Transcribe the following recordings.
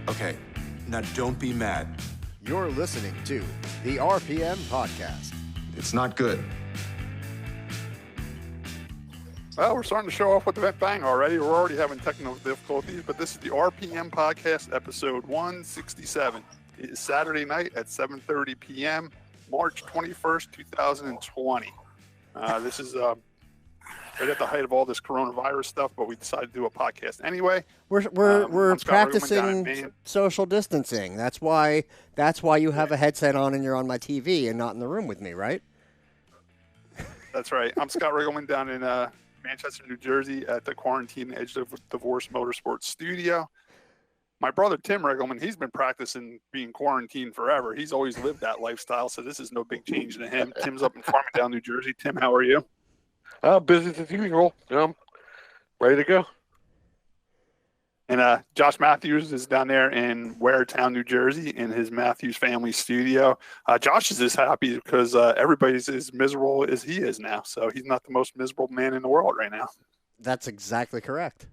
Okay, now don't be mad. You're listening to the RPM Podcast. It's not good. Well, we're starting to show off with the bang already. We're already having technical difficulties, but this is the RPM Podcast, episode 167. It is Saturday night at 7:30 p.m., March 21st, 2020. This is right at the height of all this coronavirus stuff, but we decided to do a podcast anyway. We're practicing social distancing. That's why you have a headset on and you're on my TV and not in the room with me, right? That's right. I'm Scott Riggleman down in Manchester, New Jersey at the Quarantine Edge of Divorce Motorsports studio. My brother, Tim Riggleman, he's been practicing being quarantined forever. He's always lived that lifestyle, so this is no big change to him. Tim's up in Farmingdale, New Jersey. Tim, how are you? Business as usual. Ready to go. And Josh Matthews is down there in Waretown, New Jersey, in his Matthews family studio. Josh is just happy because everybody's as miserable as he is now. So he's not the most miserable man in the world right now. That's exactly correct.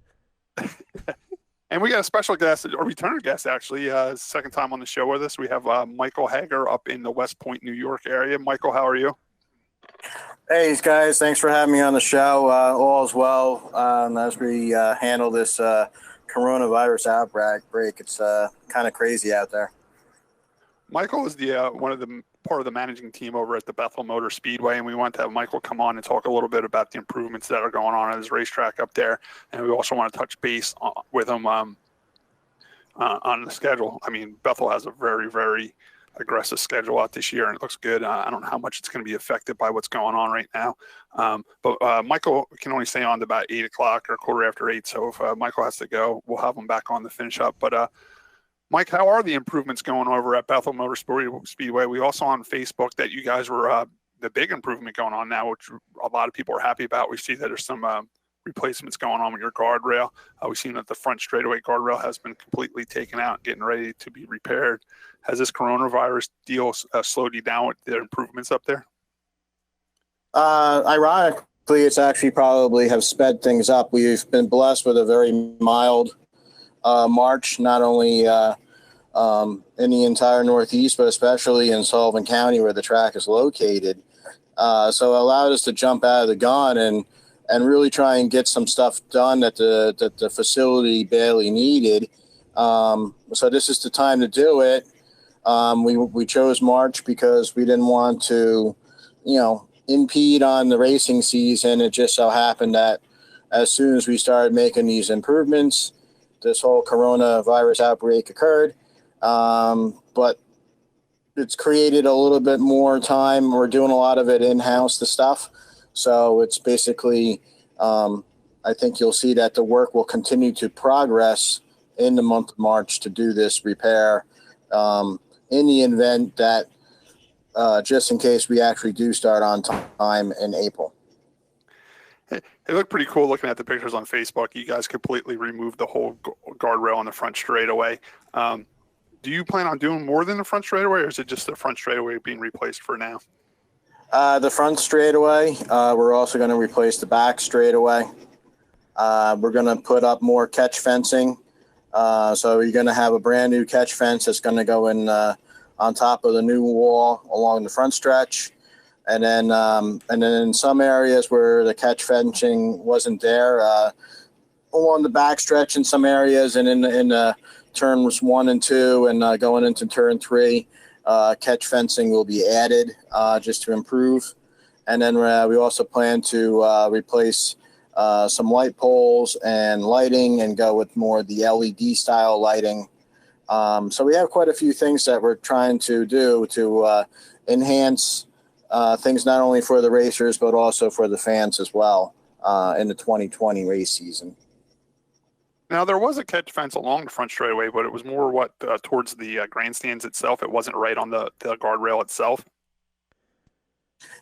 And we got a special guest, or returning guest, actually, second time on the show with us. We have Michael Hager up in the West Point, New York area. Michael, how are you? Hey, guys. Thanks for having me on the show. All is well as we handle this coronavirus outbreak. It's kind of crazy out there. Michael is the part of the managing team over at the Bethel Speedway, and we want to have Michael come on and talk a little bit about the improvements that are going on at his racetrack up there. And we also want to touch base with him on the schedule. I mean, Bethel has a very, very aggressive schedule out this year, and it looks good. I don't know how much it's going to be affected by what's going on right now. But Michael can only stay on to about 8 o'clock or quarter after 8. So if Michael has to go, we'll have him back on to finish up. But Mike, how are the improvements going over at Bethel Speedway? We also on Facebook that you guys were the big improvement going on now, which a lot of people are happy about. We see that there's some replacements going on with your guardrail. We've seen that the front straightaway guardrail has been completely taken out and getting ready to be repaired. Has this coronavirus deal slowed you down with the improvements up there? Ironically, it's actually probably have sped things up. We've been blessed with a very mild March, not only in the entire Northeast, but especially in Sullivan County where the track is located. So it allowed us to jump out of the gun and really try and get some stuff done that the facility badly needed. So this is the time to do it. We chose March because we didn't want to, impede on the racing season. It just so happened that as soon as we started making these improvements, this whole coronavirus outbreak occurred. But it's created a little bit more time. We're doing a lot of it in-house, the stuff. So it's basically, I think you'll see that the work will continue to progress in the month of March to do this repair. In the event that, just in case we actually do start on time in April. It looked pretty cool looking at the pictures on Facebook. You guys completely removed the whole guardrail on the front straightaway. Do you plan on doing more than the front straightaway, or is it just the front straightaway being replaced for now? The front straightaway. We're also going to replace the back straightaway. We're going to put up more catch fencing. So you're going to have a brand new catch fence that's going to go in on top of the new wall along the front stretch. And then in some areas where the catch fencing wasn't there, along the back stretch in some areas and in turns 1 and 2 and going into turn 3, catch fencing will be added just to improve. And then we also plan to replace some light poles and lighting and go with more of the LED style lighting. So we have quite a few things that we're trying to do to enhance things not only for the racers, but also for the fans as well in the 2020 race season. Now, there was a catch fence along the front straightaway, but it was more towards the grandstands itself. It wasn't right on the guardrail itself.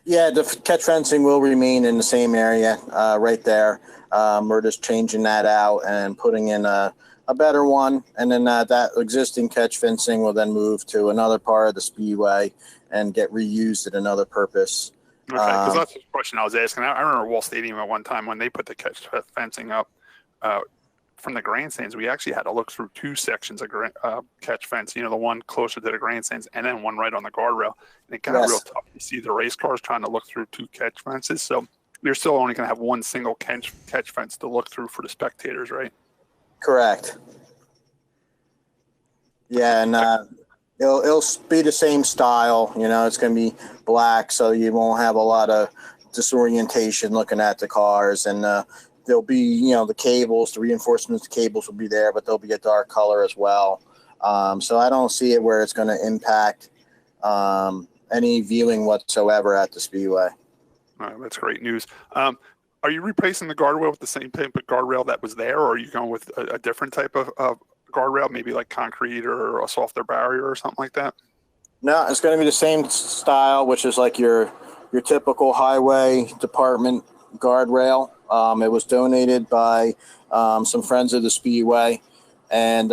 Yeah, the catch fencing will remain in the same area right there. We're just changing that out and putting in a better one. And then that existing catch fencing will then move to another part of the speedway and get reused at another purpose. Okay, because that's the question I was asking. I remember Wall Stadium at one time when they put the catch fencing up. from the grandstands, we actually had to look through two sections of catch fence, the one closer to the grandstands and then one right on the guardrail. And it got real tough to see the race cars trying to look through two catch fences. So you're still only going to have one single catch fence to look through for the spectators, right? Correct. Yeah, and it'll be the same style. It's going to be black, so you won't have a lot of disorientation looking at the cars. And there'll be, the cables, the reinforcements, the cables will be there, but they'll be a dark color as well. So I don't see it where it's going to impact any viewing whatsoever at the Speedway. All right, that's great news. Are you replacing the guardrail with the same type of guardrail that was there, or are you going with a different type of guardrail, maybe like concrete or a softer barrier or something like that? No, it's going to be the same style, which is like your typical highway department guardrail. It was donated by some friends of the Speedway, and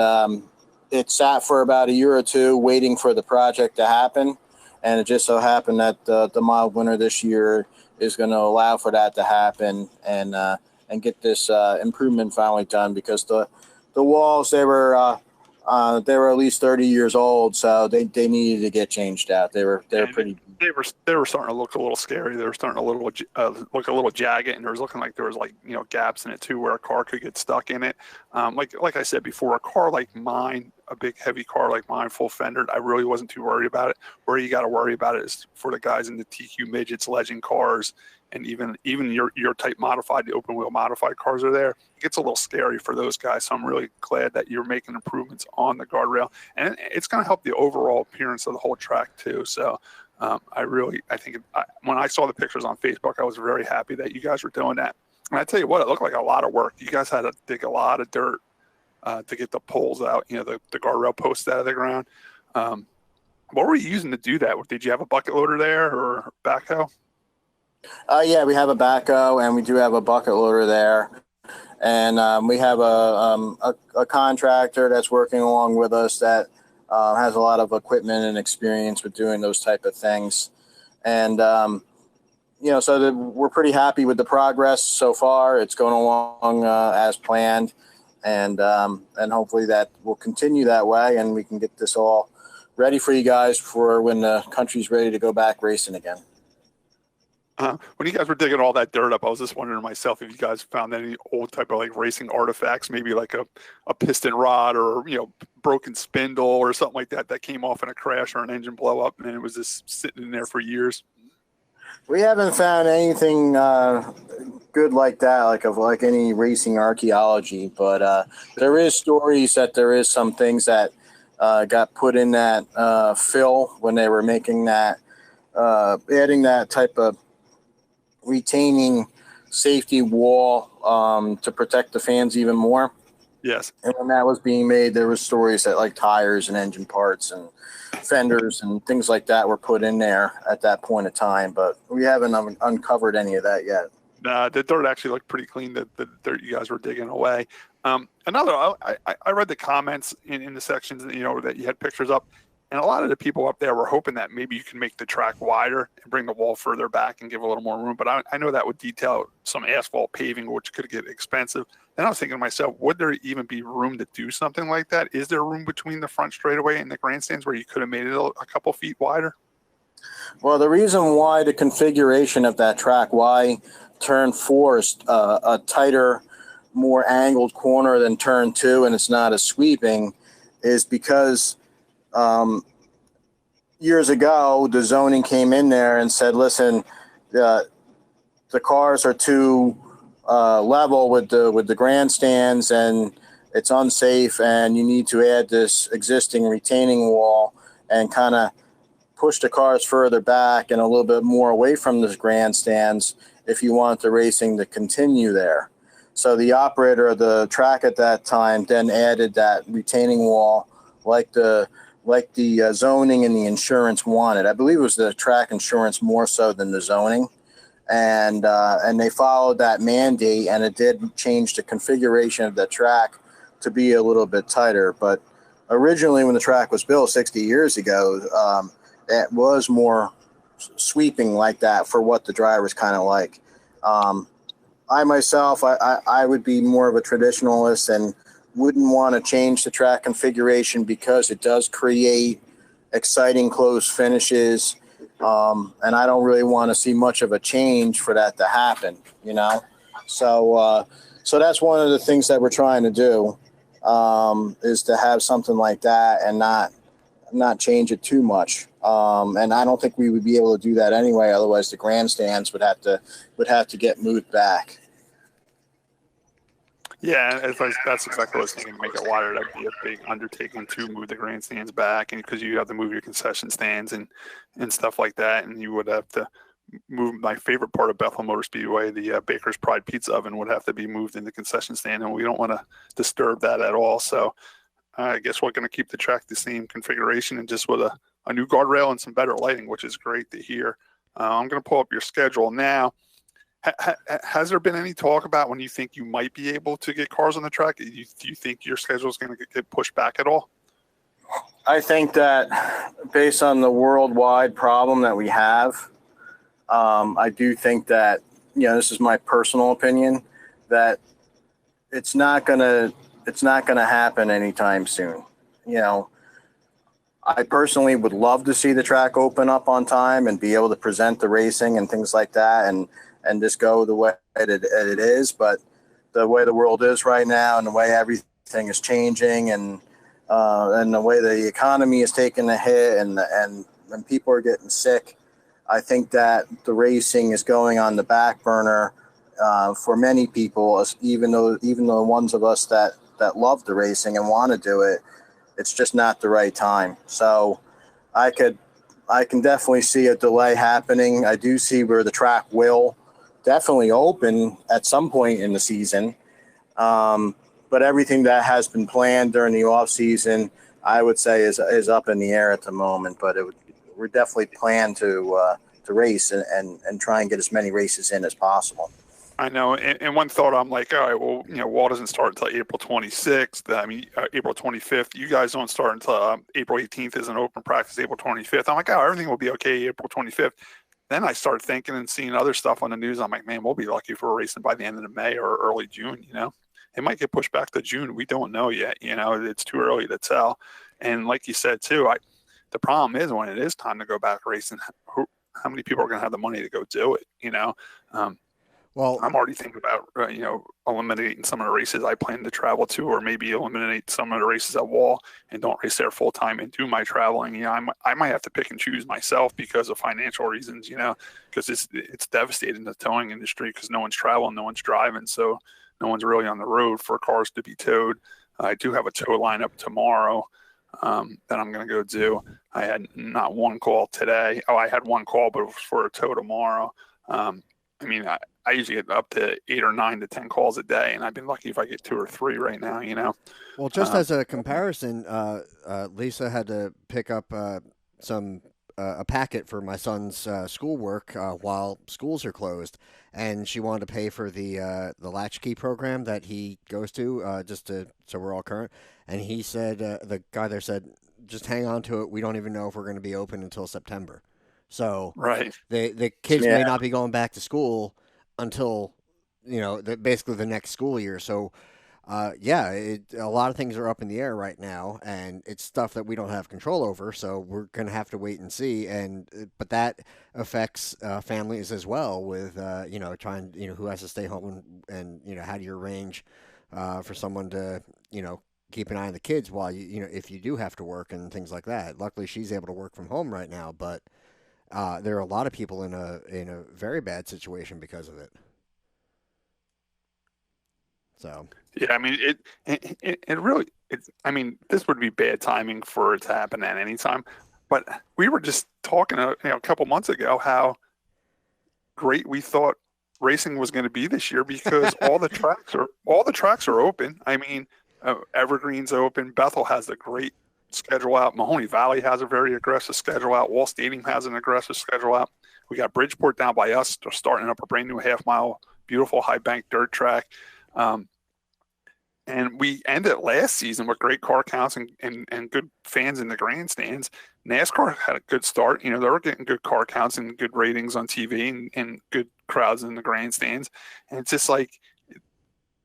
it sat for about a year or two waiting for the project to happen. And it just so happened that the mild winter this year is going to allow for that to happen and get this improvement finally done, because the walls, they were at least 30 years old, so they needed to get changed out. They were pretty. They were starting to look a little scary. They were starting to look a little jagged, and there was looking like there was gaps in it too, where a car could get stuck in it. Like I said before, a car like mine, a big heavy car like mine, full fendered, I really wasn't too worried about it. Where you got to worry about it is for the guys in the TQ midgets, legend cars, and even your type modified, the open wheel modified cars are there. It gets a little scary for those guys. So I'm really glad that you're making improvements on the guardrail, and it's going to help the overall appearance of the whole track too. So when I saw the pictures on Facebook, I was very happy that you guys were doing that. And I tell you what, it looked like a lot of work. You guys had to dig a lot of dirt to get the poles out, the guardrail posts out of the ground. What were you using to do that? Did you have a bucket loader there or backhoe? Yeah, we have a backhoe, and we do have a bucket loader there. And we have a contractor that's working along with us that has a lot of equipment and experience with doing those type of things. And, so we're pretty happy with the progress so far. It's going along as planned. And hopefully that will continue that way, and we can get this all ready for you guys for when the country's ready to go back racing again. When you guys were digging all that dirt up, I was just wondering to myself if you guys found any old type of racing artifacts, maybe like a piston rod or broken spindle or something like that came off in a crash or an engine blow up, and it was just sitting in there for years. We haven't found anything good like that, like any racing archaeology, but there is stories that there is some things that got put in that fill when they were making that, adding that type of retaining safety wall to protect the fans even more. Yes. And when that was being made, there was stories that tires and engine parts and fenders and things like that were put in there at that point of time, but we haven't uncovered any of that yet. The dirt actually looked pretty clean, the dirt you guys were digging away. I read the comments in the sections that you had pictures up, and a lot of the people up there were hoping that maybe you can make the track wider and bring the wall further back and give a little more room. But I know that would detail some asphalt paving, which could get expensive. And I was thinking to myself, would there even be room to do something like that? Is there room between the front straightaway and the grandstands where you could have made it a couple feet wider? Well, the reason why the configuration of that track, why turn 4 is a tighter, more angled corner than turn 2, and it's not as sweeping, is because years ago, the zoning came in there and said, listen, the cars are too level with the grandstands, and it's unsafe, and you need to add this existing retaining wall and kind of push the cars further back and a little bit more away from the grandstands if you want the racing to continue there. So the operator of the track at that time then added that retaining wall like the zoning and the insurance wanted. I believe it was the track insurance more so than the zoning. And they followed that mandate, and it did change the configuration of the track to be a little bit tighter. But originally when the track was built 60 years ago, it was more sweeping like that for what the drivers kind of like. I myself, I would be more of a traditionalist and wouldn't want to change the track configuration because it does create exciting close finishes. And I don't really want to see much of a change for that to happen, you know? So that's one of the things that we're trying to do, is to have something like that and not change it too much. And I don't think we would be able to do that anyway. Otherwise the grandstands would have to get moved back. Yeah, that's exactly what I was thinking. To make it wider, that'd be a big undertaking to move the grandstands back, and because you have to move your concession stands and stuff like that, and you would have to move my favorite part of Bethel Motor Speedway, the Baker's Pride Pizza Oven, would have to be moved in the concession stand, and we don't want to disturb that at all. So I guess we're going to keep the track the same configuration and just with a new guardrail and some better lighting, which is great to hear. I'm going to pull up your schedule now. Has there been any talk about when you think you might be able to get cars on the track? Do you think your schedule is going to get pushed back at all? I think that based on the worldwide problem that we have, I do think that, this is my personal opinion, that it's not gonna happen anytime soon. I personally would love to see the track open up on time and be able to present the racing and things like that, and just go the way it is. But the way the world is right now, and the way everything is changing, and the way the economy is taking a hit, and people are getting sick, I think that the racing is going on the back burner for many people. Even though the ones of us that love the racing and want to do it, it's just not the right time. So I can definitely see a delay happening. I do see where the track will definitely open at some point in the season. But everything that has been planned during the off season, I would say is up in the air at the moment, but we're definitely planned to race and try and get as many races in as possible. I know. And one thought, I'm like, all right, well, Wall doesn't start until April 26th. I mean, April 25th. You guys don't start until April 18th is an open practice, April 25th. I'm like, oh, everything will be okay April 25th. Then I start thinking and seeing other stuff on the news. I'm like, man, we'll be lucky if we're racing by the end of May or early June, It might get pushed back to June. We don't know yet, It's too early to tell. And like you said, too, the problem is when it is time to go back racing, how many people are going to have the money to go do it, Well, I'm already thinking about, eliminating some of the races I plan to travel to, or maybe eliminate some of the races at Wall and don't race there full time and do my traveling. I might have to pick and choose myself because of financial reasons, because it's devastating the towing industry because no one's traveling, no one's driving. So no one's really on the road for cars to be towed. I do have a tow lineup tomorrow that I'm going to go do. I had not one call today. Oh, I had one call, but it was for a tow tomorrow. I usually get up to 8 or 9 to 10 calls a day, and I've been lucky if I get 2 or 3 right now, Well, just as a comparison, Lisa had to pick up a packet for my son's schoolwork while schools are closed, and she wanted to pay for the latchkey program that he goes to so we're all current. And he said, the guy there said, just hang on to it. We don't even know if we're going to be open until September. So right, the kids may not be going back to school until basically the next school year. So a lot of things are up in the air right now, and it's stuff that we don't have control over. So we're going to have to wait and see. But that affects families as well with trying who has to stay home and how do you arrange for someone to keep an eye on the kids while if you do have to work and things like that. Luckily, she's able to work from home right now, but there are a lot of people in a very bad situation because of it. So yeah, it really. This would be bad timing for it to happen at any time. But we were just talking, a couple months ago, how great we thought racing was going to be this year because all the tracks are open. Evergreen's open. Bethel has a great schedule out. Mahoney Valley has a very aggressive schedule out. Wall Stadium has an aggressive schedule out. We got Bridgeport down by us. They're starting up a brand new half-mile, beautiful high bank dirt track. And we ended last season with great car counts and good fans in the grandstands. NASCAR had a good start. They were getting good car counts and good ratings on TV and good crowds in the grandstands. And it's just like,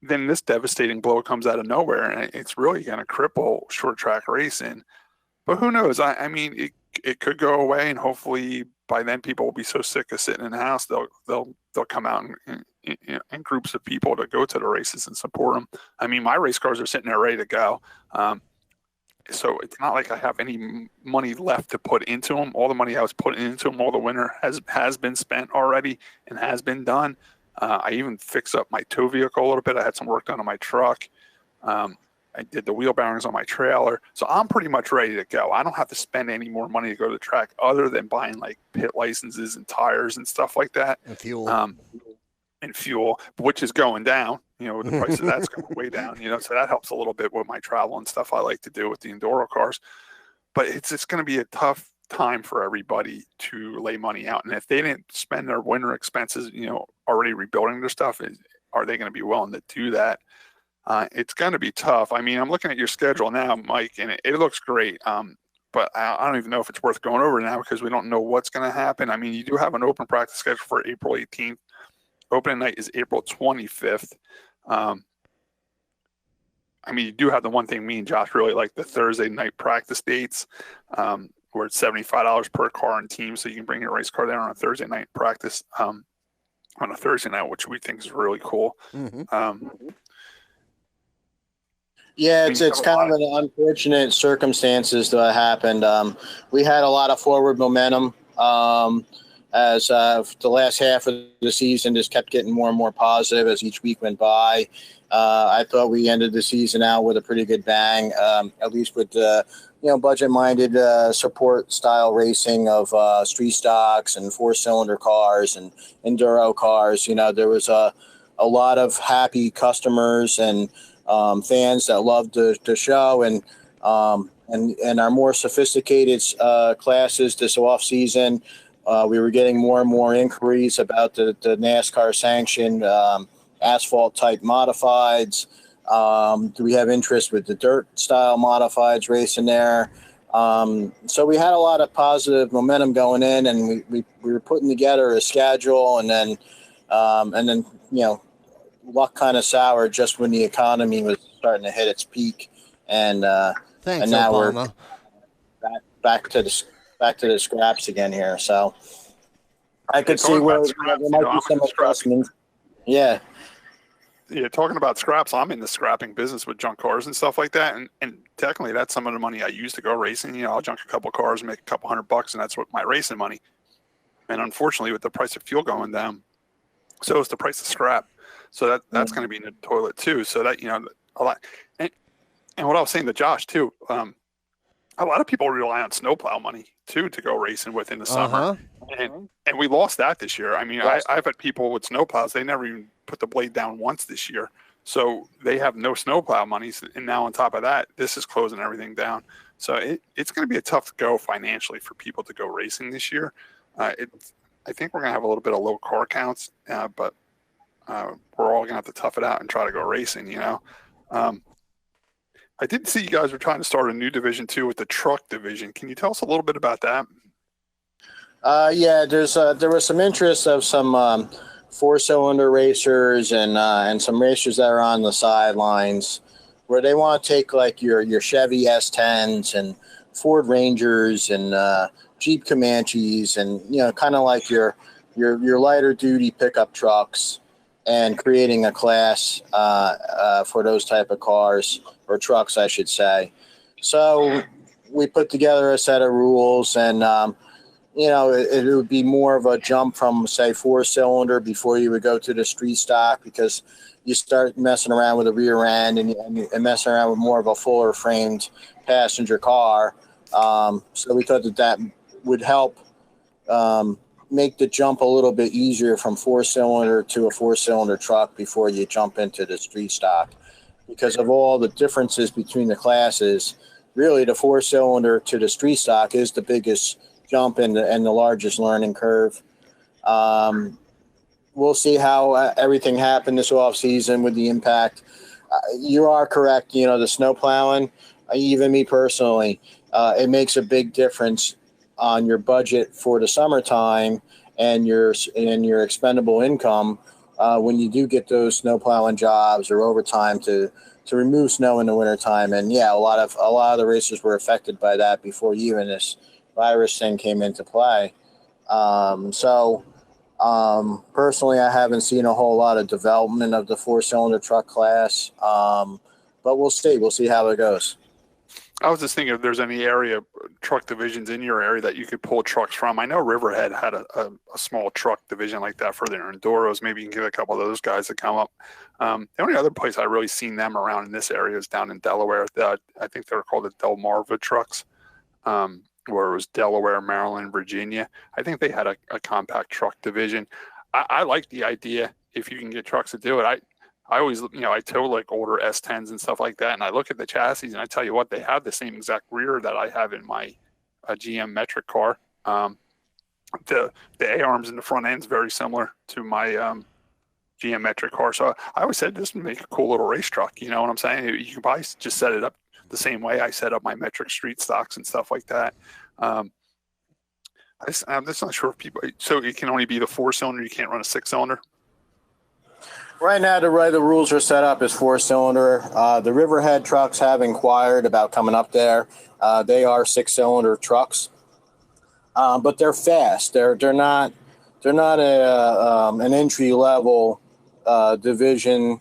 then this devastating blow comes out of nowhere, and it's really going to cripple short track racing. But who knows? I mean, it could go away, and hopefully by then people will be so sick of sitting in the house they'll come out in groups of people to go to the races and support them. I mean, my race cars are sitting there ready to go. So it's not like I have any money left to put into them. All the money I was putting into them all the winter has been spent already and has been done. I even fixed up my tow vehicle a little bit. I had some work done on my truck. I did the wheel bearings on my trailer. So I'm pretty much ready to go. I don't have to spend any more money to go to the track other than buying like pit licenses and tires and stuff like that. And fuel. And fuel, which is going down. The price of that's going way down. So that helps a little bit with my travel and stuff I like to do with the enduro cars. But it's going to be a tough time for everybody to lay money out. And if they didn't spend their winter expenses, already rebuilding their stuff, are they going to be willing to do that? It's going to be tough. I mean, I'm looking at your schedule now, Mike, and it looks great. But I don't even know if it's worth going over now because we don't know what's going to happen. I mean, you do have an open practice schedule for April 18th. Opening night is April 25th. I mean, you do have the one thing me and Josh really like, the Thursday night practice dates, where it's $75 per car and team. So you can bring your race car there on a Thursday night practice on a Thursday night, which we think is really cool. Mm-hmm. Yeah, it's kind of an unfortunate circumstances that happened. We had a lot of forward momentum as the last half of the season just kept getting more and more positive as each week went by. I thought we ended the season out with a pretty good bang, at least with the budget-minded support style racing of street stocks and four-cylinder cars and enduro cars. There was a lot of happy customers and fans that loved the show, and our more sophisticated classes this off season. We were getting more and more inquiries about the NASCAR sanctioned asphalt type modifieds. Do we have interest with the dirt style modifieds racing there? So we had a lot of positive momentum going in, and we were putting together a schedule, and then luck kind of soured just when the economy was starting to hit its peak, and Thanks, now Obama. we're back to the scraps again here. So I could see where there might be some adjustments. Yeah. Yeah, talking about scraps, I'm in the scrapping business with junk cars and stuff like that. And technically, that's some of the money I use to go racing. I'll junk a couple cars, make a couple $100, and that's what my racing money. And unfortunately, with the price of fuel going down, so is the price of scrap. So that's going to be in the toilet too. So that, a lot. And what I was saying to Josh too, a lot of people rely on snowplow money too to go racing with in the summer. And we lost that this year. I mean, I've had people with snowplows, they never even put the blade down once this year. So they have no snowplow money. And now on top of that, this is closing everything down. So it's going to be a tough go financially for people to go racing this year. I think we're going to have a little bit of low car counts, but we're all going to have to tough it out and try to go racing, I did see you guys were trying to start a new division too with the truck division. Can you tell us a little bit about that? Yeah, there was some interest of some four-cylinder racers and some racers that are on the sidelines where they want to take like your Chevy S10s and Ford Rangers and Jeep Comanches and kind of like your lighter duty pickup trucks and creating a class for those type of cars or trucks, I should say. So we put together a set of rules, and it would be more of a jump from, say, four-cylinder before you would go to the street stock, because you start messing around with the rear end and messing around with more of a fuller framed passenger car. So we thought that would help make the jump a little bit easier from four-cylinder to a four-cylinder truck before you jump into the street stock. Because of all the differences between the classes, really the four-cylinder to the street stock is the biggest jump and the largest learning curve. We'll see how everything happened this off season with the impact You are correct. The snow plowing, even me personally, it makes a big difference on your budget for the summertime and your expendable income when you do get those snow plowing jobs or overtime to remove snow in the wintertime. And yeah, a lot of the racers were affected by that before even this virus thing came into play. Personally, I haven't seen a whole lot of development of the 4-cylinder truck class, but we'll see. We'll see how it goes. I was just thinking if there's any area truck divisions in your area that you could pull trucks from. I know Riverhead had a small truck division like that for their enduros. Maybe you can get a couple of those guys to come up. The only other place I really seen them around in this area is down in Delaware. I think they're called the Delmarva trucks, where it was Delaware, Maryland, Virginia. I think they had a compact truck division. I like the idea if you can get trucks to do it. I always, I tow like older S10s and stuff like that, and I look at the chassis, and I tell you what, they have the same exact rear that I have in my GM metric car. The A-arms in the front end is very similar to my GM metric car. So I always said this would make a cool little race truck. You know what I'm saying? You can probably just set it up the same way I set up my metric street stocks and stuff like that. I'm just not sure if people. So it can only be the 4-cylinder. You can't run a 6-cylinder. Right now, the way the rules are set up is 4-cylinder. The Riverhead trucks have inquired about coming up there. They are 6-cylinder trucks, but they're fast. They're not an entry level division.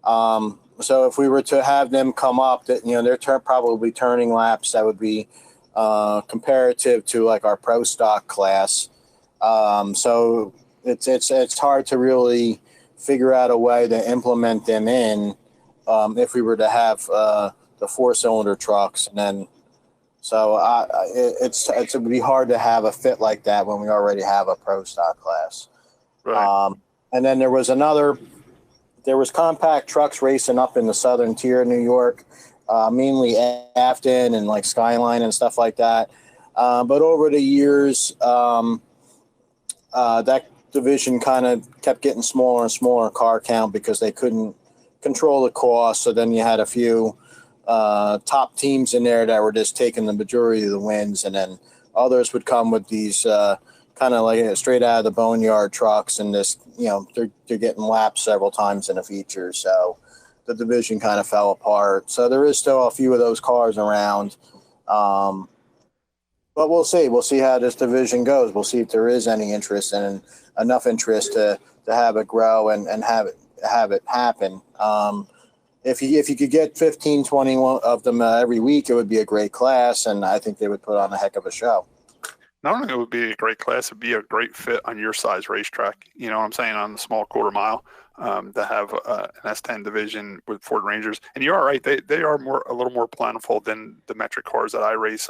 So if we were to have them come up, that they're probably turning laps that would be comparative to like our pro stock class. So it's hard to really figure out a way to implement them in if we were to have the 4-cylinder trucks, and then it would be hard to have a fit like that when we already have a pro stock class. Right. And then there was compact trucks racing up in the southern tier of New York, mainly Afton and like Skyline and stuff like that. But over the years, that division kind of kept getting smaller and smaller car count because they couldn't control the cost. So then you had a few top teams in there that were just taking the majority of the wins, and then others would come with these kind of like straight out of the boneyard trucks, and this they're getting lapped several times in a feature. So the division kind of fell apart. So there is still a few of those cars around. But we'll see. We'll see how this division goes. We'll see if there is any interest and enough interest to have it grow and have it happen. If you could get 15, 20 of them every week, it would be a great class, and I think they would put on a heck of a show. Not only would it be a great class, it would be a great fit on your size racetrack. You know what I'm saying? On the small quarter mile, to have an S10 division with Ford Rangers. And you are right; they are a little more plentiful than the metric cars that I race.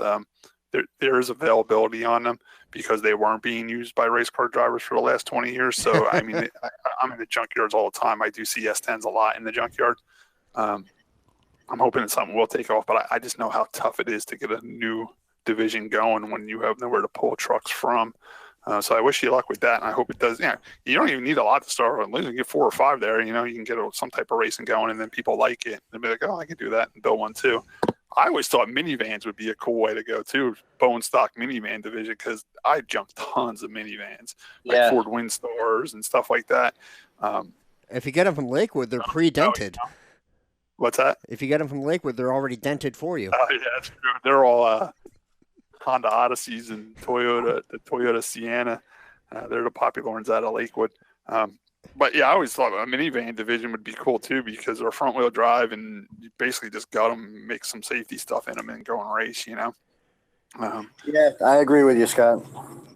There is availability on them because they weren't being used by race car drivers for the last 20 years. So, I mean, I'm in the junkyards all the time. I do see S10s a lot in the junkyard. I'm hoping it's something will take off, but I just know how tough it is to get a new division going when you have nowhere to pull trucks from. So I wish you luck with that, and I hope it does. Yeah, you don't even need a lot to start with. You can get 4 or 5 there. You can get some type of racing going, and then people like it. They'll be like, oh, I can do that and build one too. I always thought minivans would be a cool way to go too, bone stock minivan division, because I junked tons of minivans, like Ford Windstars and stuff like that. If you get them from Lakewood, they're pre-dented. What's that? If you get them from Lakewood, they're already dented for you. Oh, yeah, that's true. They're all Honda Odysseys and the Toyota Sienna. They're the popular ones out of Lakewood. But yeah, I always thought a minivan division would be cool too, because they're front wheel drive and you basically just gut them, make some safety stuff in them, and go and race. Yeah, I agree with you, Scott.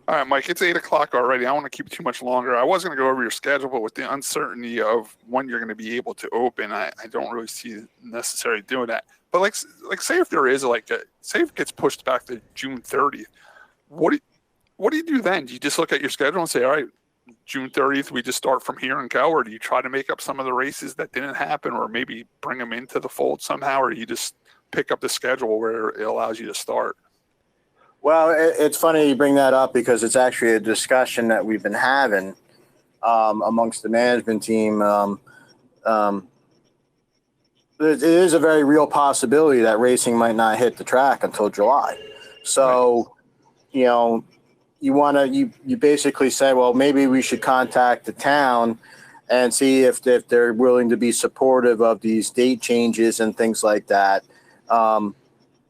All right, Mike, it's 8:00 already. I don't want to keep it too much longer. I was going to go over your schedule, but with the uncertainty of when you're going to be able to open, I don't really see necessarily doing that. But like say if there is say if it gets pushed back to June 30th, what do you do then? Do you just look at your schedule and say, all right, June 30th, we just start from here and go, or do you try to make up some of the races that didn't happen, or maybe bring them into the fold somehow, or do you just pick up the schedule where it allows you to start? Well, it's funny you bring that up, because it's actually a discussion that we've been having amongst the management team. it is a very real possibility that racing might not hit the track until July. So, you know, you basically say, well, maybe we should contact the town and see if they're willing to be supportive of these date changes and things like that,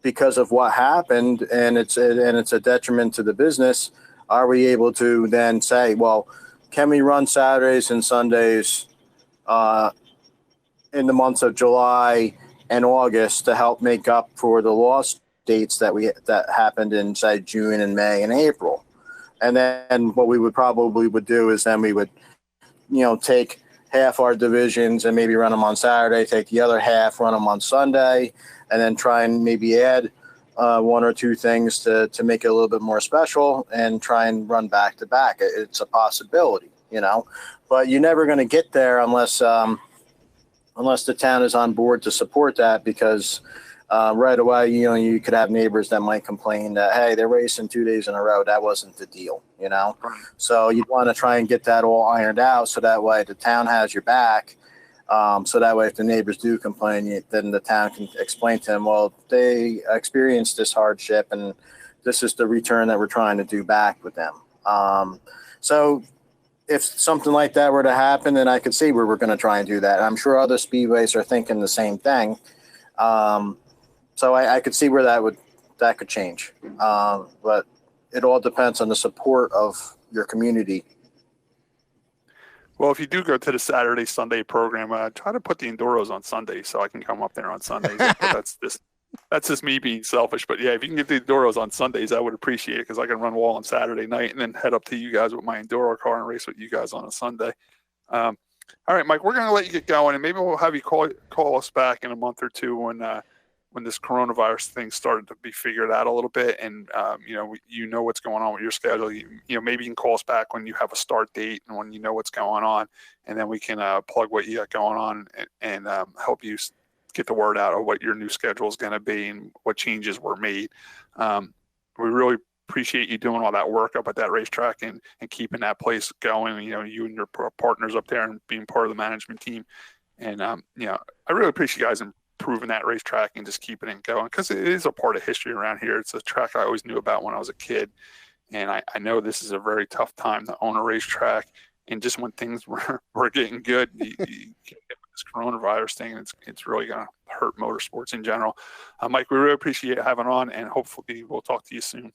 because of what happened, and it's a detriment to the business. Are we able to then say, well, can we run Saturdays and Sundays in the months of July and August to help make up for the lost dates that happened in, say, June and May and April? And then what we would do is then we would, take half our divisions and maybe run them on Saturday, take the other half, run them on Sunday, and then try and maybe add one or two things to make it a little bit more special and try and run back to back. It's a possibility, but you're never going to get there unless the town is on board to support that, because right away, you could have neighbors that might complain that, hey, they're racing 2 days in a row. That wasn't the deal, Right. So you'd want to try and get that all ironed out so that way the town has your back. So that way if the neighbors do complain, then the town can explain to them, well, they experienced this hardship and this is the return that we're trying to do back with them. So if something like that were to happen, then I could see where we're going to try and do that. I'm sure other speedways are thinking the same thing. So I could see where that could change. But it all depends on the support of your community. Well, if you do go to the Saturday, Sunday program, try to put the Enduros on Sundays so I can come up there on Sundays. But that's just me being selfish. But yeah, if you can get the Enduros on Sundays, I would appreciate it, because I can run wall on Saturday night and then head up to you guys with my Enduro car and race with you guys on a Sunday. All right, Mike, we're going to let you get going, and maybe we'll have you call us back in a month or two when this coronavirus thing started to be figured out a little bit, and what's going on with your schedule. Maybe you can call us back when you have a start date and when you know what's going on, and then we can plug what you got going on and help you get the word out of what your new schedule is going to be and what changes were made. We really appreciate you doing all that work up at that racetrack and keeping that place going. You and your partners up there and being part of the management team, and I really appreciate you guys improving that racetrack and just keeping it going, because it is a part of history around here. It's a track I always knew about when I was a kid, and I know this is a very tough time to own a racetrack. And just when things were getting good, you get this coronavirus thing, and it's really going to hurt motorsports in general. Mike, we really appreciate having on, and hopefully we'll talk to you soon.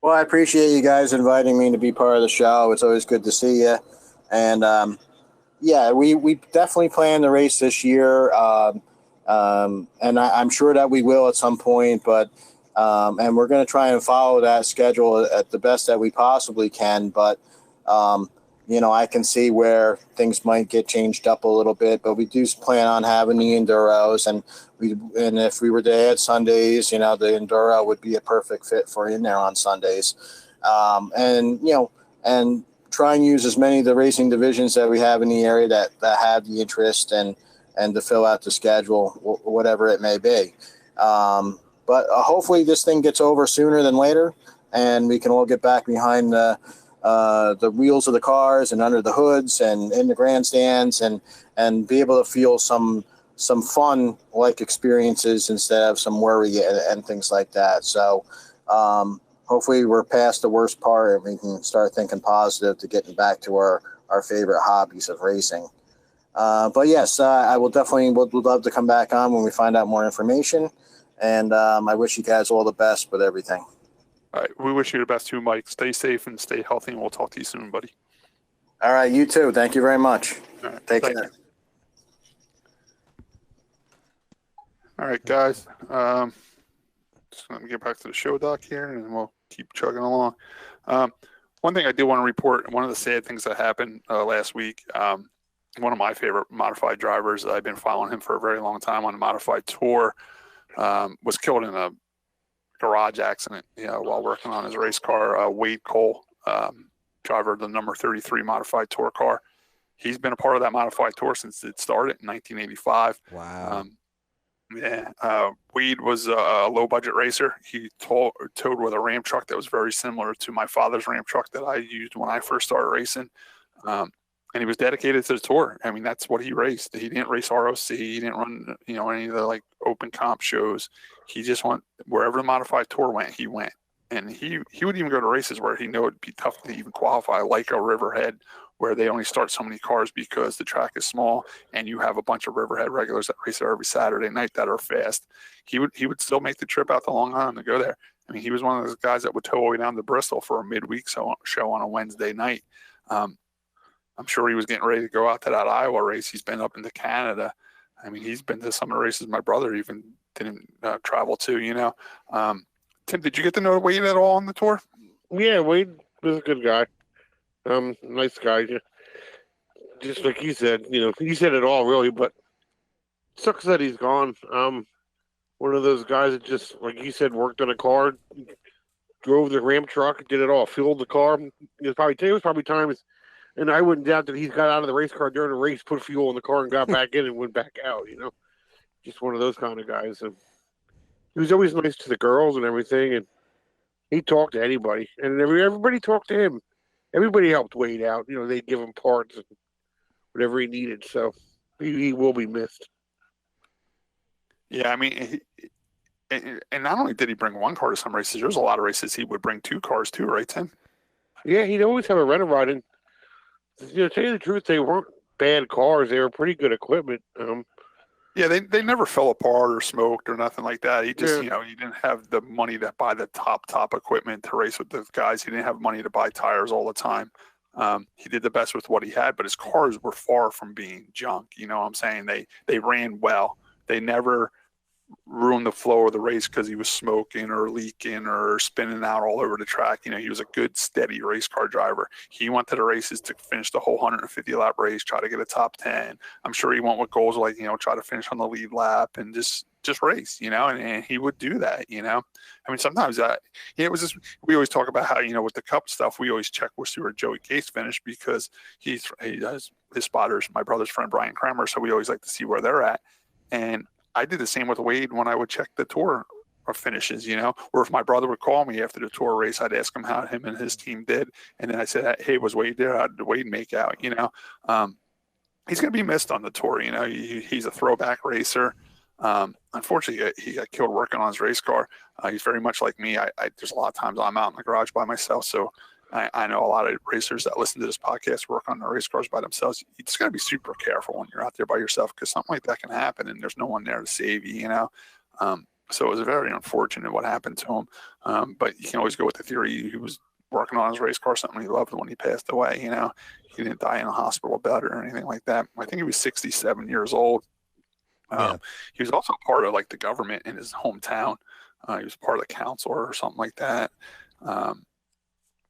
Well, I appreciate you guys inviting me to be part of the show. It's always good to see you. And we definitely plan to race this year. And I'm sure that we will at some point, but and we're going to try and follow that schedule at the best that we possibly can. But I can see where things might get changed up a little bit, but we do plan on having the Enduros, and if we were to add Sundays, the Enduro would be a perfect fit for in there on Sundays. And try and use as many of the racing divisions that we have in the area that have the interest and to fill out the schedule, whatever it may be. But hopefully this thing gets over sooner than later, and we can all get back behind the wheels of the cars and under the hoods and in the grandstands and be able to feel some fun like experiences instead of some worry and things like that. So hopefully we're past the worst part and we can start thinking positive to getting back to our favorite hobbies of racing. But yes, I would love to come back on when we find out more information. And I wish you guys all the best with everything. All right. We wish you the best too, Mike. Stay safe and stay healthy, and we'll talk to you soon, buddy. All right. You too. Thank you very much. All right, Take care. All right, guys. Just let me get back to the show doc here, and we'll keep chugging along. One thing I do want to report, one of the sad things that happened last week, one of my favorite modified drivers, I've been following him for a very long time on the modified tour, was killed in a garage accident while working on his race car. Wade Cole, driver of the number 33 modified tour car. He's been a part of that modified tour since it started in 1985. Wow. Wade was a low budget racer. He towed with a Ram truck that was very similar to my father's Ram truck that I used when I first started racing. and he was dedicated to the tour. I mean, that's what he raced. He didn't race ROC. He didn't run, any of the like open comp shows. He just went wherever the modified tour went, he went. And he would even go to races where he knew it'd be tough to even qualify, like a Riverhead, where they only start so many cars because the track is small, and you have a bunch of Riverhead regulars that race there every Saturday night that are fast. He would still make the trip out to Long Island to go there. I mean, he was one of those guys that would tow all the way down to Bristol for a midweek show on a Wednesday night. I'm sure he was getting ready to go out to that Iowa race. He's been up into Canada. I mean, he's been to some of the races my brother even didn't travel to, Tim, did you get to know Wade at all on the tour? Yeah, Wade was a good guy. Nice guy. Just like you said, he said it all really, but sucks that he's gone. One of those guys that just, like you said, worked on a car, drove the Ram truck, did it all, fueled the car. It was probably times, and I wouldn't doubt that he's got out of the race car during the race, put fuel in the car, and got back in and went back out. Just one of those kind of guys. And he was always nice to the girls and everything, and he talked to anybody, and everybody talked to him. Everybody helped Wade out. They'd give him parts and whatever he needed. So he will be missed. Yeah, I mean, and not only did he bring one car to some races, there's a lot of races he would bring two cars too, right, Tim? Yeah, he'd always have a rental ride. And to tell you the truth, they weren't bad cars. They were pretty good equipment. Yeah, they never fell apart or smoked or nothing like that. He just, he didn't have the money to buy the top equipment to race with the guys. He didn't have money to buy tires all the time. He did the best with what he had, but his cars were far from being junk. You know what I'm saying? They ran well. They never ruined the flow of the race because he was smoking or leaking or spinning out all over the track. He was a good, steady race car driver. He went to the races to finish the whole 150-lap race, try to get a top 10. I'm sure he went with goals like, try to finish on the lead lap and just race, and he would do that, I mean, sometimes it was just, we always talk about how, with the cup stuff, we always check with where Joey Case finished because he does his spotters, my brother's friend, Brian Kramer. So we always like to see where they're at. And I did the same with Wade when I would check the tour finishes, or if my brother would call me after the tour race, I'd ask him how him and his team did. And then I said, hey, was Wade there? How did Wade make out? He's going to be missed on the tour. He's a throwback racer. Unfortunately, he got killed working on his race car. He's very much like me. There's a lot of times I'm out in the garage by myself. So I know a lot of racers that listen to this podcast work on their race cars by themselves. You just got to be super careful when you're out there by yourself because something like that can happen and there's no one there to save you, So it was very unfortunate what happened to him. But you can always go with the theory he was working on his race car, something he loved when he passed away, He didn't die in a hospital bed or anything like that. I think he was 67 years old. He was also part of like the government in his hometown. He was part of the council or something like that.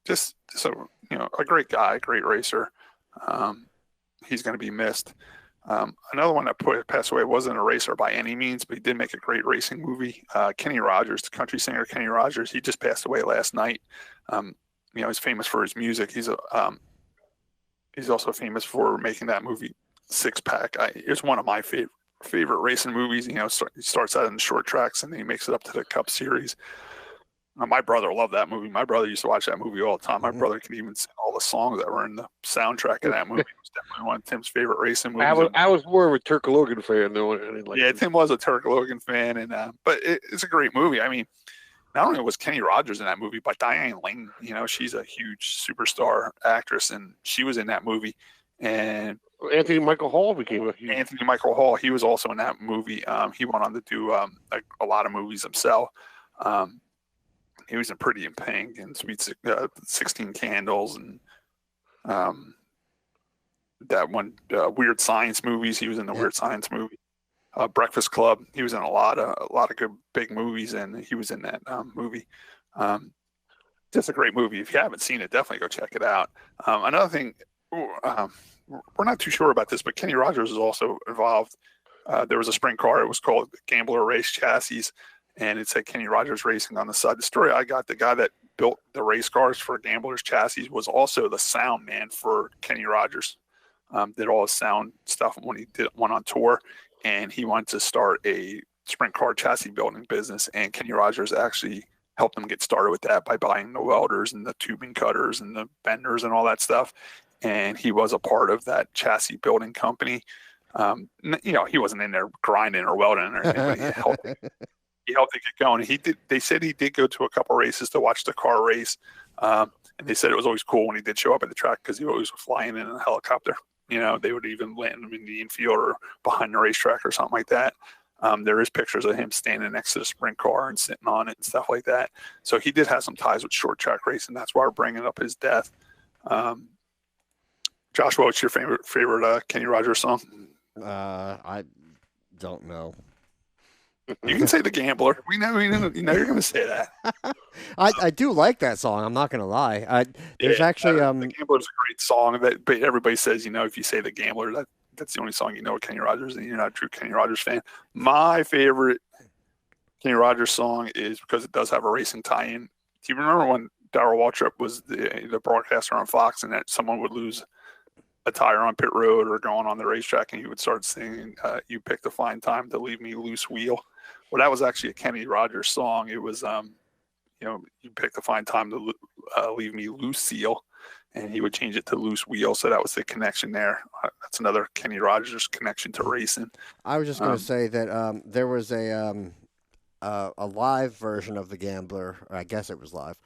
Just so a great guy, great racer. He's going to be missed. Another one that passed away wasn't a racer by any means, but he did make a great racing movie. Kenny Rogers, the country singer Kenny Rogers, he just passed away last night. He's famous for his music. He's also famous for making that movie Six Pack. It's one of my favorite racing movies. He starts out in the short tracks and then he makes it up to the Cup Series. My brother loved that movie. My brother used to watch that movie all the time. My brother could even sing all the songs that were in the soundtrack of that movie. It was definitely one of Tim's favorite racing movies. I was more of a Turk Logan fan, though. Tim was a Turk Logan fan, but it's a great movie. I mean, not only was Kenny Rogers in that movie, but Diane Lane. She's a huge superstar actress, and she was in that movie. And Anthony Michael Hall became a huge... Anthony Michael Hall. He was also in that movie. He went on to do a lot of movies himself. He was in Pretty in Pink and Sweet 16 Candles and that one Weird Science movies. He was in the Weird Science movie. Breakfast Club. He was in a lot of good big movies, and he was in that movie. Just a great movie. If you haven't seen it, definitely go check it out. Another thing, we're not too sure about this, but Kenny Rogers is also involved. There was a sprint car. It was called Gambler Race Chassis. And it said Kenny Rogers Racing on the side. The story I got, the guy that built the race cars for Gambler's Chassis was also the sound man for Kenny Rogers. Did all his sound stuff when he went on tour. And he wanted to start a sprint car chassis building business. And Kenny Rogers actually helped him get started with that by buying the welders and the tubing cutters and the benders and all that stuff. and he was a part of that chassis building company. He wasn't in there grinding or welding or anything, but he helped it get going. They said he did go to a couple races to watch the car race. And they said it was always cool when he did show up at the track because he always was flying in a helicopter. They would even land him in the infield or behind the racetrack or something like that. There is pictures of him standing next to the sprint car and sitting on it and stuff like that. So he did have some ties with short track racing. That's why we're bringing up his death. Josh, what's your favorite Kenny Rogers song? I don't know. You can say The Gambler. We know you're going to say that. I do like that song. I'm not going to lie. There's actually The Gambler is a great song. But everybody says if you say The Gambler, that's the only song you know of Kenny Rogers, and you're not a true Kenny Rogers fan. My favorite Kenny Rogers song is because it does have a racing tie-in. Do you remember when Darrell Waltrip was the broadcaster on Fox, and that someone would lose a tire on pit road or going on the racetrack, and he would start singing, "You picked a fine time to leave me loose wheel." Well, that was actually a Kenny Rogers song. It was, you picked a fine time to leave me loose seal, and he would change it to loose wheel. So that was the connection there. That's another Kenny Rogers connection to racing. I was just going to say that there was a live version of The Gambler, or I guess it was live,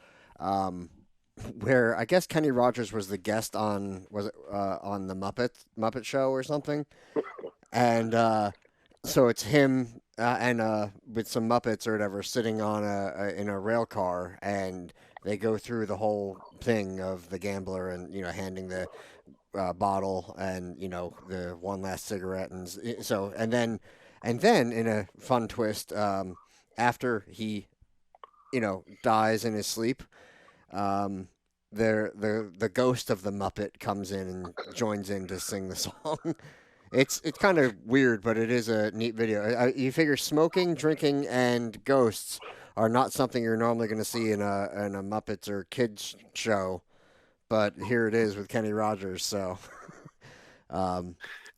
where I guess Kenny Rogers was the guest on the Muppet Show or something, and so it's him and with some Muppets or whatever sitting on in a rail car, and they go through the whole thing of the gambler and handing the bottle and the one last cigarette, and so and then in a fun twist, after he dies in his sleep, the ghost of the Muppet comes in and joins in to sing the song. It's kind of weird, but it is a neat video. You figure smoking, drinking, and ghosts are not something you're normally going to see in a Muppets or kids show, but here it is with Kenny Rogers. So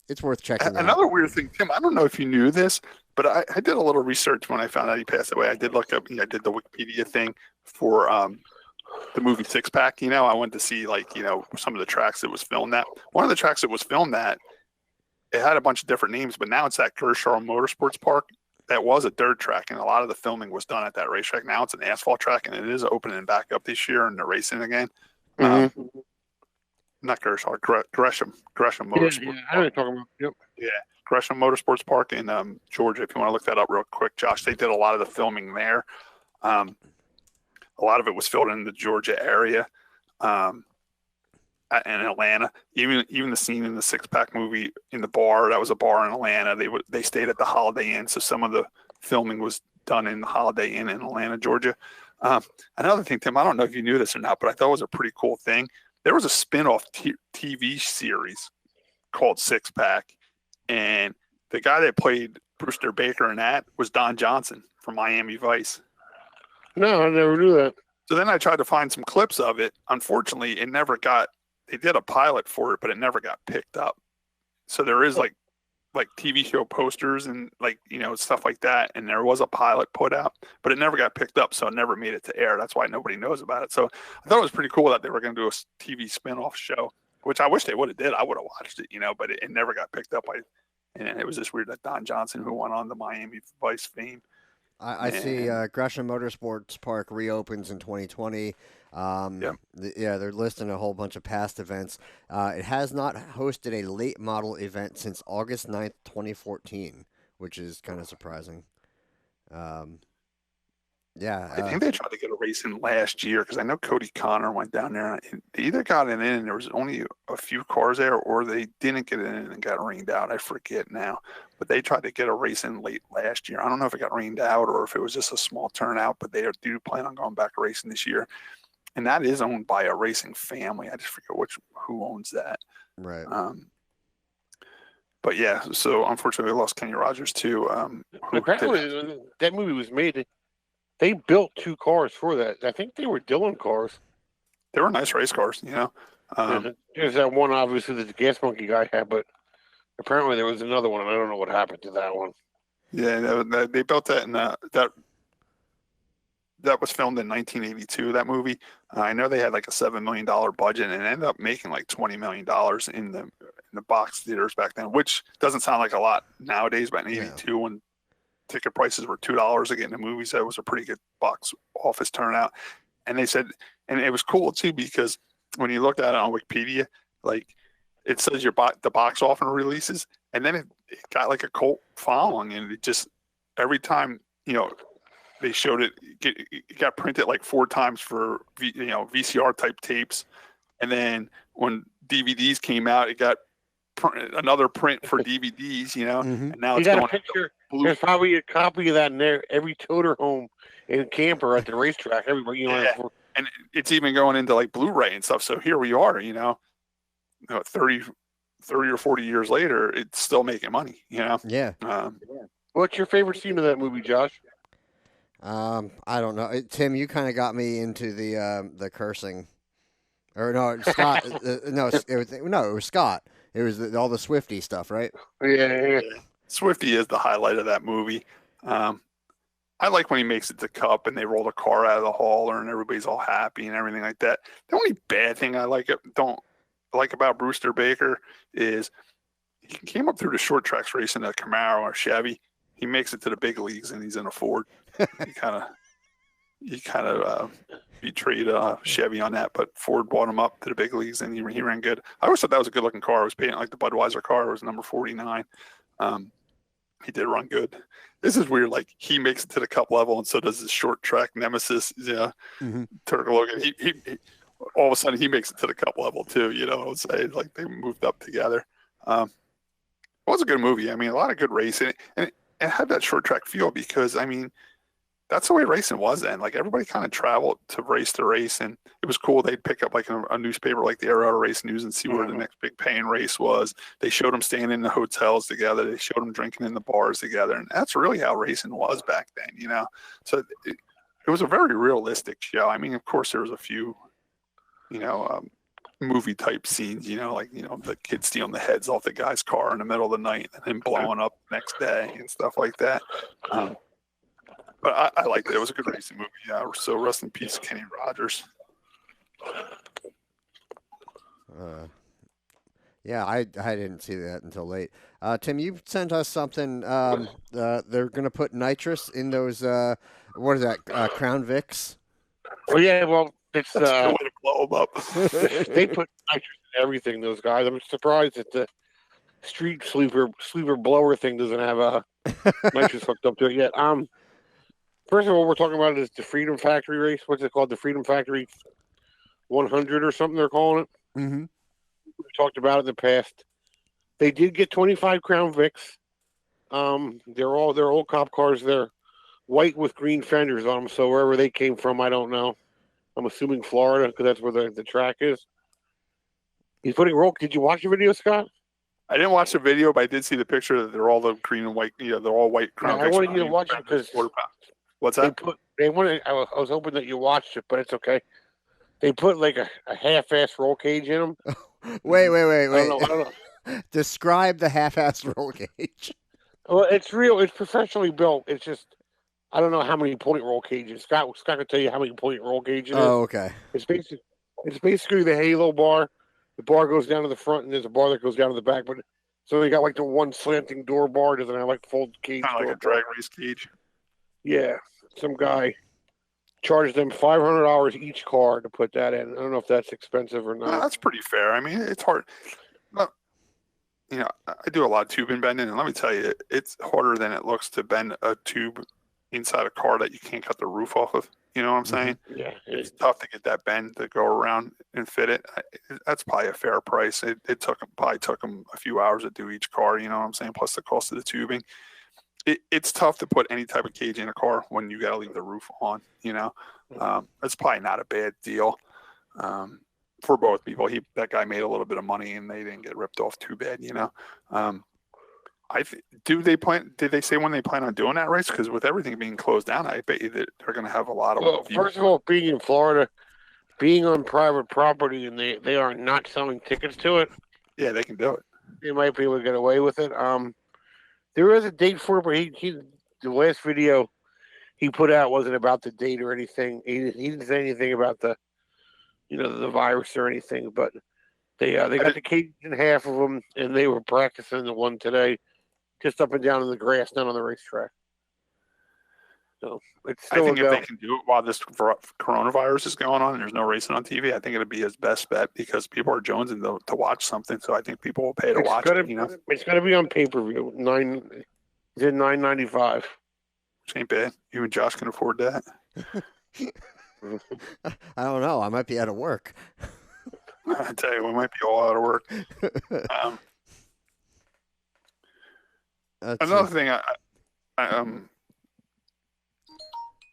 it's worth checking out. Another weird thing, Tim, I don't know if you knew this, but I did a little research when I found out he passed away. I did look up, I did the Wikipedia thing for the movie Six Pack. I went to see some of the tracks that was filmed at. One of the tracks that was filmed at, it had a bunch of different names, but now it's at Kershaw Motorsports Park. That was a dirt track, and a lot of the filming was done at that racetrack. Now it's an asphalt track, and it is opening back up this year, and they're racing again. Mm-hmm. Not Kershaw, Gresham Motorsports. Yeah, I know what you're talking about. Yep. Yeah, Gresham Motorsports Park in Georgia. If you want to look that up real quick, Josh, they did a lot of the filming there. A lot of it was filmed in the Georgia area. In Atlanta, even the scene in the Six Pack movie in the bar, that was a bar in Atlanta. They stayed at the Holiday Inn, so some of the filming was done in the Holiday Inn in Atlanta, Georgia. Another thing, Tim, I don't know if you knew this or not, but I thought it was a pretty cool thing. There was a spin-off TV series called Six Pack, and the guy that played Brewster Baker in that was Don Johnson from Miami Vice. No, I never knew that. So then I tried to find some clips of it. Unfortunately, it never got. They did a pilot for it, but it never got picked up. So there is like TV show posters and stuff like that. And there was a pilot put out, but it never got picked up. So it never made it to air. That's why nobody knows about it. So I thought it was pretty cool that they were going to do a TV spinoff show, which I wish they would have did. I would have watched it, but it never got picked up. And it was just weird that Don Johnson, who went on the Miami Vice fame. I see Gresham Motorsports Park reopens in 2020. They're listing a whole bunch of past events. It has not hosted a late model event since August 9th, 2014, which is kind of surprising. I think they tried to get a race in last year because I know Cody Connor went down there. And they either got it in and there was only a few cars there, or they didn't get it in and got rained out. I forget now. But they tried to get a race in late last year. I don't know if it got rained out or if it was just a small turnout, but they do plan on going back racing this year. And that is owned by a racing family. I just forget who owns that. Right. But yeah, so unfortunately we lost Kenny Rogers too. Apparently when that movie was made, they built 2 cars for that. I think they were Dillon cars. They were nice race cars, There's that one, obviously, that the Gas Monkey guy had, but apparently there was another one, and I don't know what happened to that one. Yeah, they built that in that that was filmed in 1982. That movie, I know they had like a $7 million budget and ended up making like $20 million in the box theaters back then, which doesn't sound like a lot nowadays. But in '82, when ticket prices were $2 to get into movies, that was a pretty good box office turnout. And they said, and it was cool too because when you looked at it on Wikipedia, like it says the box often releases, and then it got like a cult following, and it just every time they showed it, it got printed like 4 times for VCR type tapes, and then when DVDs came out, it got another print for DVDs, and now it's got going a picture. There's probably a copy of that in there. Every toter home and camper at the racetrack. Everybody, and it's even going into like Blu-ray and stuff. So here we are, 30 or 40 years later, it's still making money, Yeah. What's your favorite scene of that movie, Josh? I don't know. Tim, you kind of got me into the cursing. Or no, Scott. It was Scott. It was all the Swifty stuff, right? Yeah. Swifty is the highlight of that movie. I like when he makes it to Cup and they roll the car out of the hauler and everybody's all happy and everything like that. The only bad thing I don't like about Brewster Baker is he came up through the short tracks racing a Camaro or Chevy. He makes it to the big leagues and he's in a Ford. He kind of betrayed Chevy on that, but Ford brought him up to the big leagues and he ran good. I always thought that was a good looking car. I was painting like the Budweiser car. It was number 49. He did run good. This is weird. Like he makes it to the Cup level, and so does his short track nemesis. Yeah, Turk Logan. He all of a sudden he makes it to the Cup level too. I would say like they moved up together. It was a good movie. I mean, a lot of good racing, and it had that short track feel because I mean, that's the way racing was then. Like everybody kind of traveled to race, and it was cool. They'd pick up like a newspaper like the Air Auto Race News and see where the next big paying race was. They showed them staying in the hotels together. They showed them drinking in the bars together, and that's really how racing was back then. So it was a very realistic show. I mean, of course, there was a few, movie type scenes. The kid stealing the heads off the guy's car in the middle of the night and then blowing up the next day and stuff like that. But I liked it. It was a good racing movie. Yeah. So rest in peace, Kenny Rogers. Yeah, I didn't see that until late. Tim, you sent us something. They're going to put nitrous in those. What is that? Crown Vics. Oh yeah, well it's That's a good way to blow them up. They put nitrous in everything. Those guys. I'm surprised that the street sweeper blower thing doesn't have nitrous hooked up to it yet. First of all, we're talking about is the Freedom Factory race. What's it called? The Freedom Factory 100 or something they're calling it. Mm-hmm. We talked about it in the past. They did get 25 Crown Vics. They're old cop cars. They're white with green fenders on them. So wherever they came from, I don't know. I'm assuming Florida because that's where the track is. He's putting roll. Did you watch the video, Scott? I didn't watch the video, but I did see the picture that they're all the green and white. They're all white Crown Vics. I wanted you to watch it because what's that? They wanted. I was hoping that you watched it, but it's okay. They put like a half-ass roll cage in them. Wait. I don't know. Describe the half-ass roll cage. Well, it's real. It's professionally built. It's just I don't know how many point roll cages. Scott can tell you how many point roll cages. Oh, okay. It's basically the halo bar. The bar goes down to the front, and there's a bar that goes down to the back. But so they got like the one slanting door bar. Doesn't have like fold cage. Kind of like a drag race cage. Yeah, some guy charged them $500 each car to put that in. I don't know if that's expensive or not. That's pretty fair. I mean, it's hard. But, I do a lot of tubing bending, and let me tell you, it's harder than it looks to bend a tube inside a car that you can't cut the roof off of. You know what I'm saying? Yeah. It's tough to get that bend to go around and fit it. That's probably a fair price. It took them a few hours to do each car. You know what I'm saying? Plus the cost of the tubing. It's tough to put any type of cage in a car when you got to leave the roof on. It's probably not a bad deal for both people. That guy made a little bit of money and they didn't get ripped off too bad. Did they say when they plan on doing that race? Because with everything being closed down, I bet you that they're going to have a lot of. Well, first of all, being in Florida, being on private property, and they are not selling tickets to it. Yeah, they can do it. They might be able to get away with it. There is a date for it, but the last video he put out wasn't about the date or anything. He didn't say anything about the the virus or anything. But they got the cage in half of them, and they were practicing the one today, just up and down in the grass, not on the racetrack. So it's still I think if they can do it while this coronavirus is going on and there's no racing on TV, I think it'll be his best bet because people are jonesing to watch something. So I think people will pay to watch it. It's gonna be on pay-per-view. Is it $9.95? Which ain't bad. You and Josh can afford that. I don't know. I might be out of work. I tell you, we might be all out of work. Another thing,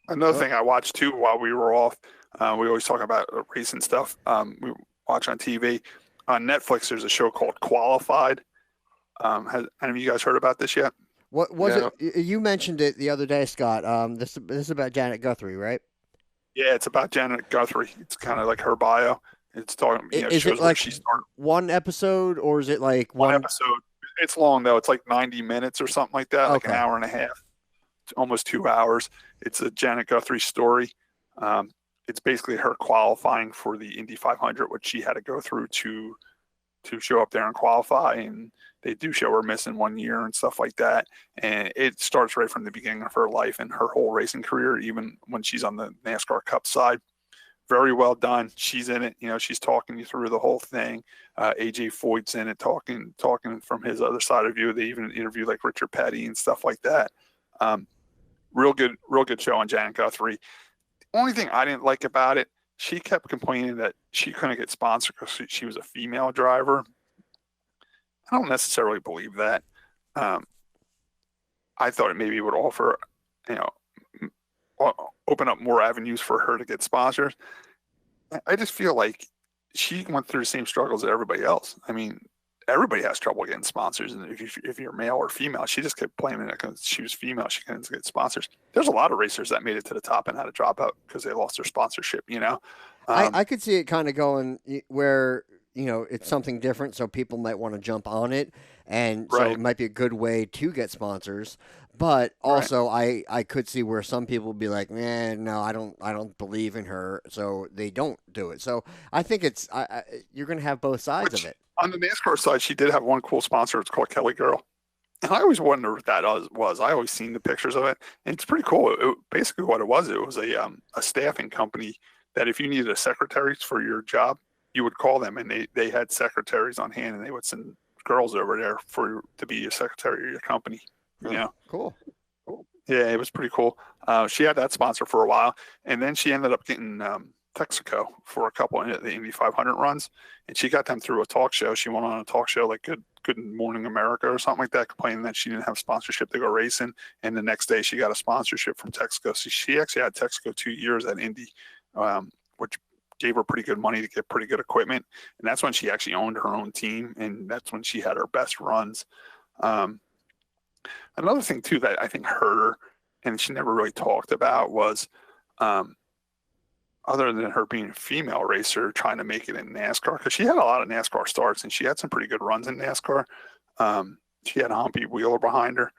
Another thing I watched too while we were off, we always talk about racing stuff. We watch on TV. On Netflix, there's a show called Qualified. Has any of you guys heard about this yet? What was it? You mentioned it the other day, Scott. This is about Janet Guthrie, right? Yeah, it's about Janet Guthrie. It's kind of like her bio. It's talking. Is it like one episode, or is it like one episode? It's long though. It's like 90 minutes or something like that, like an hour and a half, almost 2 hours. It's a Janet Guthrie story. It's basically her qualifying for the Indy 500, which she had to go through to show up there and qualify. And they do show her missing 1 year and stuff like that. And it starts right from the beginning of her life and her whole racing career, even when she's on the NASCAR Cup side. Very well done. She's in it. She's talking you through the whole thing. AJ Foyt's in it, talking from his other side of view. They even interview like Richard Petty and stuff like that. Real good show on Janet Guthrie. The only thing I didn't like about it, she kept complaining that she couldn't get sponsored because she was a female driver. I don't necessarily believe that. I thought it maybe would offer, open up more avenues for her to get sponsors. I just feel like she went through the same struggles that everybody else. I mean, everybody has trouble getting sponsors, and if you're male or female, she just kept blaming it because she was female. She couldn't get sponsors. There's a lot of racers that made it to the top and had to drop out because they lost their sponsorship. I could see it kind of going where it's something different, so people might want to jump on it, and so it might be a good way to get sponsors. But also, I could see where some people would be like, "Man, no, I don't believe in her," so they don't do it. So I think it's you're going to have both sides of it. On the NASCAR side, she did have one cool sponsor. It's called Kelly Girl. And I always wondered what that was. I always seen the pictures of it. And it's pretty cool. Basically what it was a staffing company that if you needed a secretary for your job, you would call them, and they had secretaries on hand, and they would send girls over there to be a secretary of your company. Cool. Yeah, it was pretty cool. She had that sponsor for a while, and then she ended up getting Texaco for a couple of the Indy 500 runs, and she got them through a talk show. She went on a talk show like Good Morning America or something like that, complaining that she didn't have sponsorship to go racing. And the next day she got a sponsorship from Texaco. So she actually had Texaco 2 years at Indy, which gave her pretty good money to get pretty good equipment. And that's when she actually owned her own team, and that's when she had her best runs. Another thing too that I think hurt her, and she never really talked about, was other than her being a female racer trying to make it in NASCAR, because she had a lot of NASCAR starts and she had some pretty good runs in NASCAR. She had Humpy Wheeler behind her.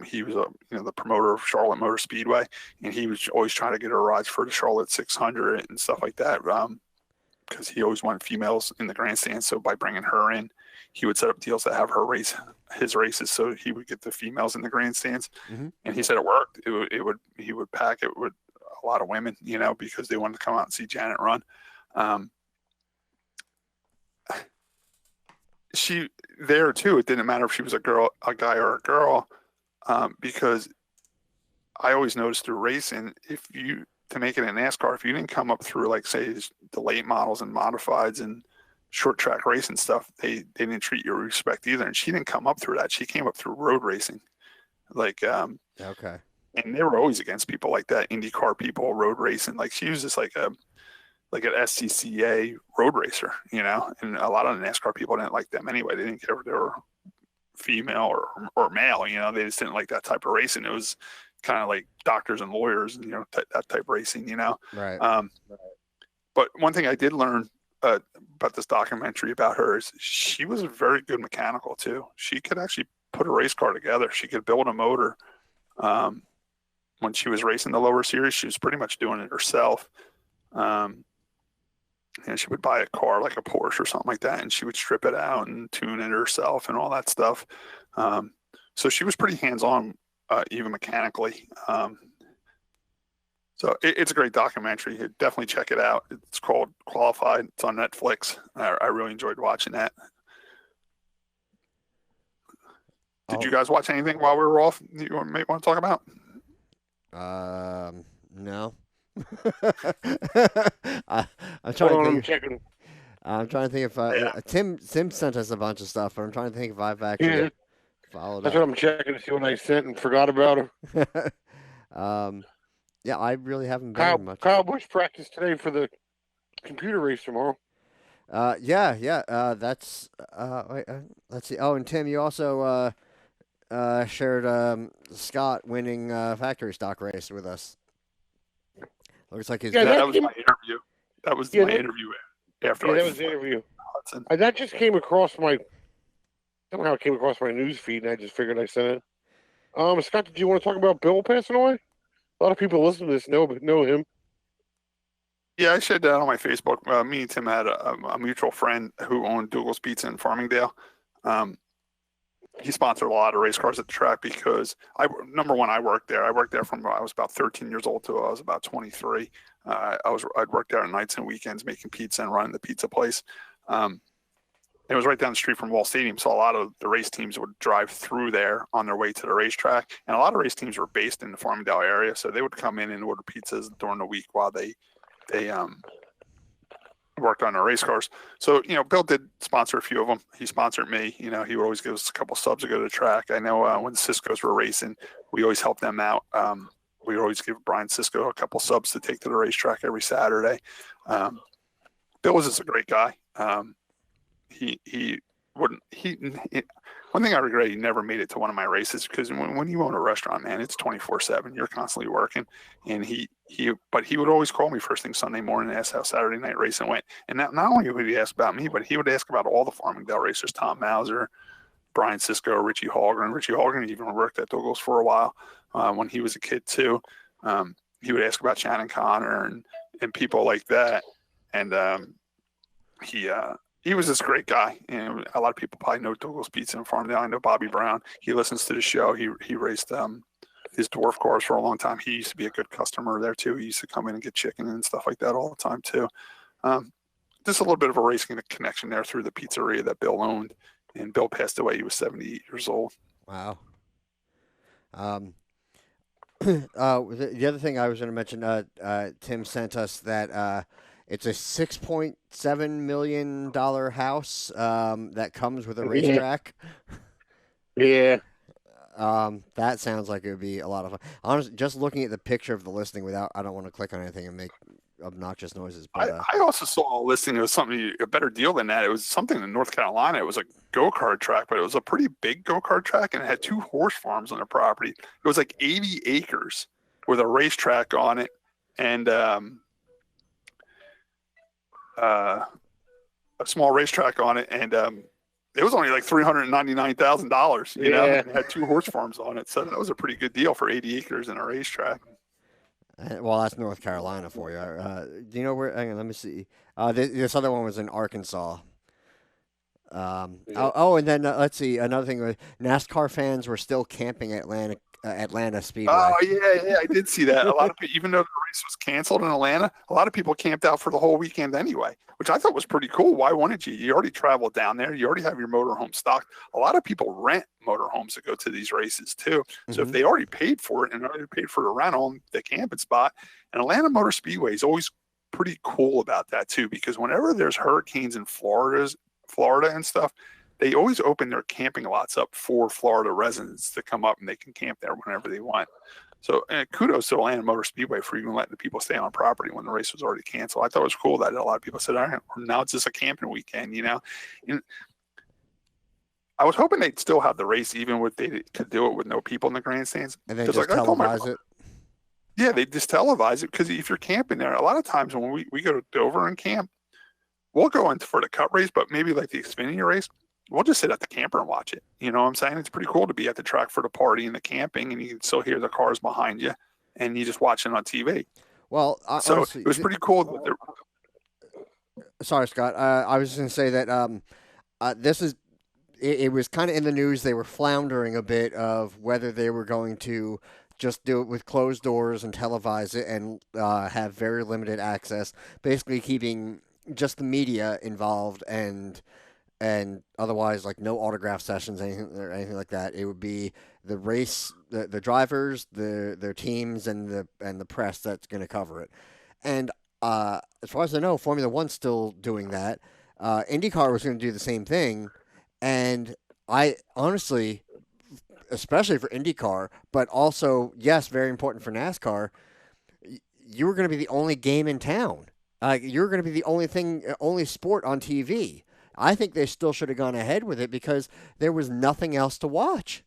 He was the promoter of Charlotte Motor Speedway, and he was always trying to get her rides for the Charlotte 600 and stuff like that, because he always wanted females in the grandstand. So by bringing her in, he would set up deals to have her race his races, so he would get the females in the grandstands. Mm-hmm. And he said it worked. He would pack it with a lot of women, because they wanted to come out and see Janet run. She there too. It didn't matter if she was a guy or a girl, because I always noticed through racing, to make it in NASCAR, if you didn't come up through like say the late models and modifieds and short track racing stuff, they didn't treat you with respect either. And she didn't come up through that. She came up through road racing, okay. And they were always against people like that, IndyCar people, road racing. Like she was just like an SCCA road racer, and a lot of the NASCAR people didn't like them anyway. They didn't care if they were female or male, they just didn't like that type of racing. It was kind of like doctors and lawyers, that type of racing, Right. But one thing I did learn about this documentary about her is she was a very good mechanical too. She could actually put a race car together. She could build a motor. when she was racing the lower series, she was pretty much doing it herself. And she would buy a car like a Porsche or something like that, and she would strip it out and tune it herself and all that stuff. So she was pretty hands-on, even mechanically. So it's a great documentary. Definitely check it out. It's called Qualified. It's on Netflix. I really enjoyed watching that. Did you guys watch anything while we were off you may want to talk about? No. I'm trying to think if Tim sent us a bunch of stuff, but I'm trying to think if I've actually followed That's up. what I'm checking to see what I sent and forgot about him. Yeah, I really haven't been much. Kyle Busch practiced today for the computer race tomorrow. That's let's see. Oh, and Tim, you also shared Scott winning factory stock race with us. Looks like that was my interview. That was my interview after. That was the interview. That just came across somehow it came across my news feed, and I just figured I sent it. Scott, did you want to talk about Bill passing away? A lot of people listening to this know him. Yeah, I shared that on my Facebook. Me and Tim had a mutual friend who owned Dougal's Pizza in Farmingdale. He sponsored a lot of race cars at the track because number one, I worked there. I worked there from I was about 13 years old to I was about 23. I'd worked there on nights and weekends making pizza and running the pizza place. It was right down the street from Wall Stadium, so a lot of the race teams would drive through there on their way to the racetrack. And a lot of race teams were based in the Farmingdale area, so they would come in and order pizzas during the week while they worked on their race cars. So, Bill did sponsor a few of them. He sponsored me. He would always give us a couple subs to go to the track. I know when the Cisco's were racing, we always helped them out. We would always give Brian Cisco a couple subs to take to the racetrack every Saturday. Bill was just a great guy. One thing I regret, he never made it to one of my races because when you own a restaurant, man, it's 24/7. You're constantly working, and but he would always call me first thing Sunday morning and ask how Saturday night racing went. And not only would he ask about me, but he would ask about all the Farmingdale racers: Tom Mauser, Brian Cisco, Richie Hallgren. Richie Hallgren even worked at Douglas for a while when he was a kid too. He would ask about Shannon Connor and people like that, and he was this great guy, and a lot of people probably know Douglas Pizza in Farmdale. I know Bobby Brown. He listens to the show. He raced his dwarf cars for a long time. He used to be a good customer there too. He used to come in and get chicken and stuff like that all the time too. Just a little bit of a racing connection there through the pizzeria that Bill owned, and Bill passed away. He was 78 years old. Wow. The other thing I was going to mention, Tim sent us that it's a $6.7 million house that comes with a racetrack. Yeah. That sounds like it would be a lot of fun. Honestly, just looking at the picture of the listing I don't want to click on anything and make obnoxious noises. But I also saw a listing. It was a better deal than that. It was something in North Carolina. It was a go-kart track, but it was a pretty big go-kart track, and it had 2 horse farms on the property. It was like 80 acres with a racetrack on it, and a small racetrack on it, and it was only like $399,000. You know, and it had 2 horse farms on it, so that was a pretty good deal for 80 acres and a racetrack. Well, that's North Carolina for you. Do you know where? Hang on, let me see. This other one was in Arkansas. And then let's see. Another thing was NASCAR fans were still camping at Atlanta Speedway. Oh yeah, I did see that. A lot of people, even though the race was canceled in Atlanta, a lot of people camped out for the whole weekend anyway, which I thought was pretty cool. Why wouldn't you? You already traveled down there. You already have your motorhome stocked. A lot of people rent motorhomes to go to these races too. So if they already paid for it and already paid for the rental, the camping spot, and Atlanta Motor Speedway is always pretty cool about that too, because whenever there's hurricanes in Florida and stuff, they always open their camping lots up for Florida residents to come up and they can camp there whenever they want. So kudos to Atlanta Motor Speedway for even letting the people stay on property when the race was already canceled. I thought it was cool that a lot of people said, all right, now it's just a camping weekend, you know. And I was hoping they'd still have the race even if they could do it with no people in the grandstands. And then just televise it? Yeah, they just televise it, because if you're camping there, a lot of times when we go to Dover and camp, we'll go in for the cup race, but maybe like the Xfinity race, we'll just sit at the camper and watch it. You know what I'm saying? It's pretty cool to be at the track for the party and the camping, and you can still hear the cars behind you. and you just watch it on TV. Well, So honestly, it was pretty cool. That sorry, Scott. I was just going to say that this is. It was kind of in the news. They were floundering a bit of whether they were going to just do it with closed doors and televise it and have very limited access, basically keeping just the media involved and otherwise like no autograph sessions, anything like that. It would be the race, the drivers, their teams, and the press that's going to cover it. And as far as I know, Formula One's still doing that. IndyCar was going to do the same thing. And I honestly, especially for IndyCar, but also, yes, very important for NASCAR, you were going to be the only game in town. You're going to be the only sport on TV. I think they still should have gone ahead with it because there was nothing else to watch.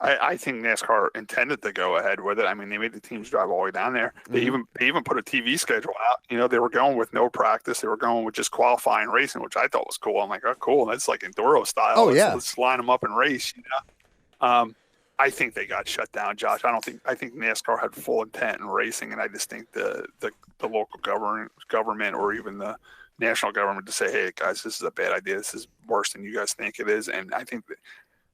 I think NASCAR intended to go ahead with it. I mean, they made the teams drive all the way down there. They even put a TV schedule out. You know, they were going with no practice. They were going with just qualifying racing, which I thought was cool. I'm like, oh, cool. That's like enduro style. Oh, yeah. Let's line them up and race. You know, I think they got shut down, Josh. I think NASCAR had full intent in racing, and I just think the local government or even the national government to say, hey guys, this is a bad idea. This is worse than you guys think it is. And I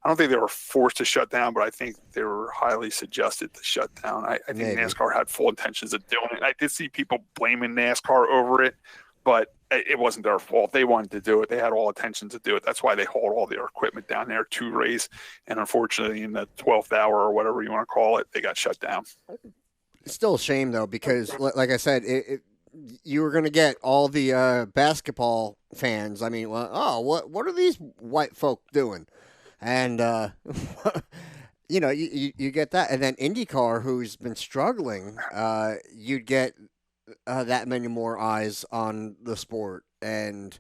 don't think they were forced to shut down, but I think they were highly suggested to shut down. I think Maybe. NASCAR had full intentions of doing it. I did see people blaming NASCAR over it, but it wasn't their fault. They wanted to do it. They had all intentions to do it. That's why they hauled all their equipment down there to race. And unfortunately, in the 12th hour or whatever you want to call it, they got shut down. It's still a shame, though, because, like I said, you were going to get all the basketball fans. I mean, well, what are these white folk doing? And, you know, you get that. And then IndyCar, who's been struggling, you'd get that many more eyes on the sport. And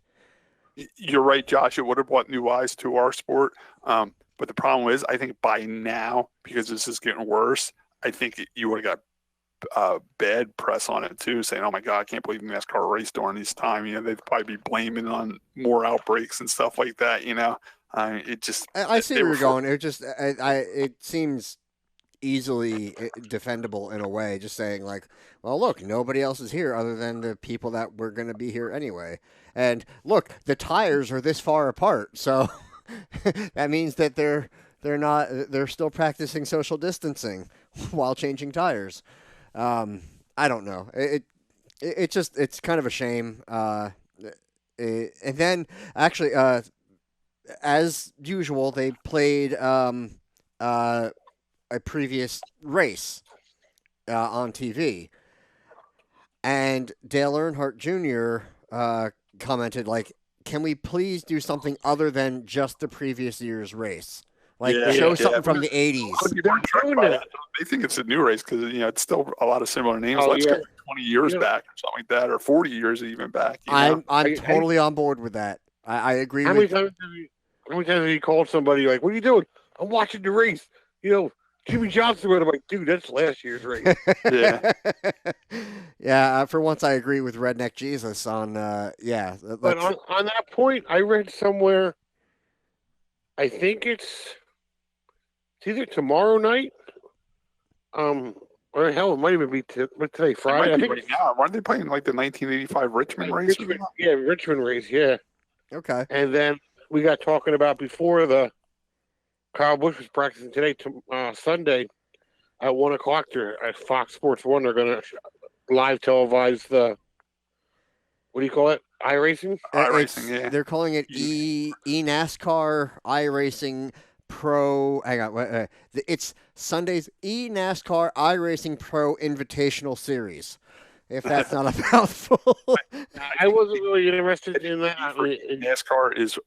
you're right, Josh. It would have brought new eyes to our sport. But the problem is, I think by now, because this is getting worse, I think you would have got bad press on it too, saying, "Oh my God, I can't believe NASCAR raced during this time." You know, they'd probably be blaming on more outbreaks and stuff like that. You know. I see where you're going. It seems easily defendable in a way, just saying like, well, look, nobody else is here other than the people that were going to be here anyway. And look, the tires are this far apart, so that means that they're still practicing social distancing while changing tires. I don't know. It's kind of a shame. And then actually, as usual, they played a previous race on TV, and Dale Earnhardt Jr. Commented like, "Can we please do something other than just the previous year's race? Like show something from the '80s." They think it's a new race because it's still a lot of similar names. Let's go 20 years back or something like that, or 40 years even back. I'm totally on board with that. I agree. How many times have you called somebody like, "What are you doing?" "I'm watching the race." Jimmy Johnson would have like, "Dude, that's last year's race." Yeah. Yeah. For once, I agree with Redneck Jesus on. Yeah. But on that point, I read somewhere. I think it's either tomorrow night. Or hell, it might even be today, Friday. I think right now. Aren't they playing like the 1985 Richmond race? Richmond race. Yeah. Okay. And then we got talking about before Kyle Busch was practicing today, Sunday at 1:00 there at Fox Sports 1. They're going to live televise the, what do you call it? iRacing? iRacing, yeah. They're calling it eNascar iRacing Pro. Hang on. It's Sunday's eNascar iRacing Pro Invitational Series. If that's not a mouthful. I wasn't really interested in that. NASCAR is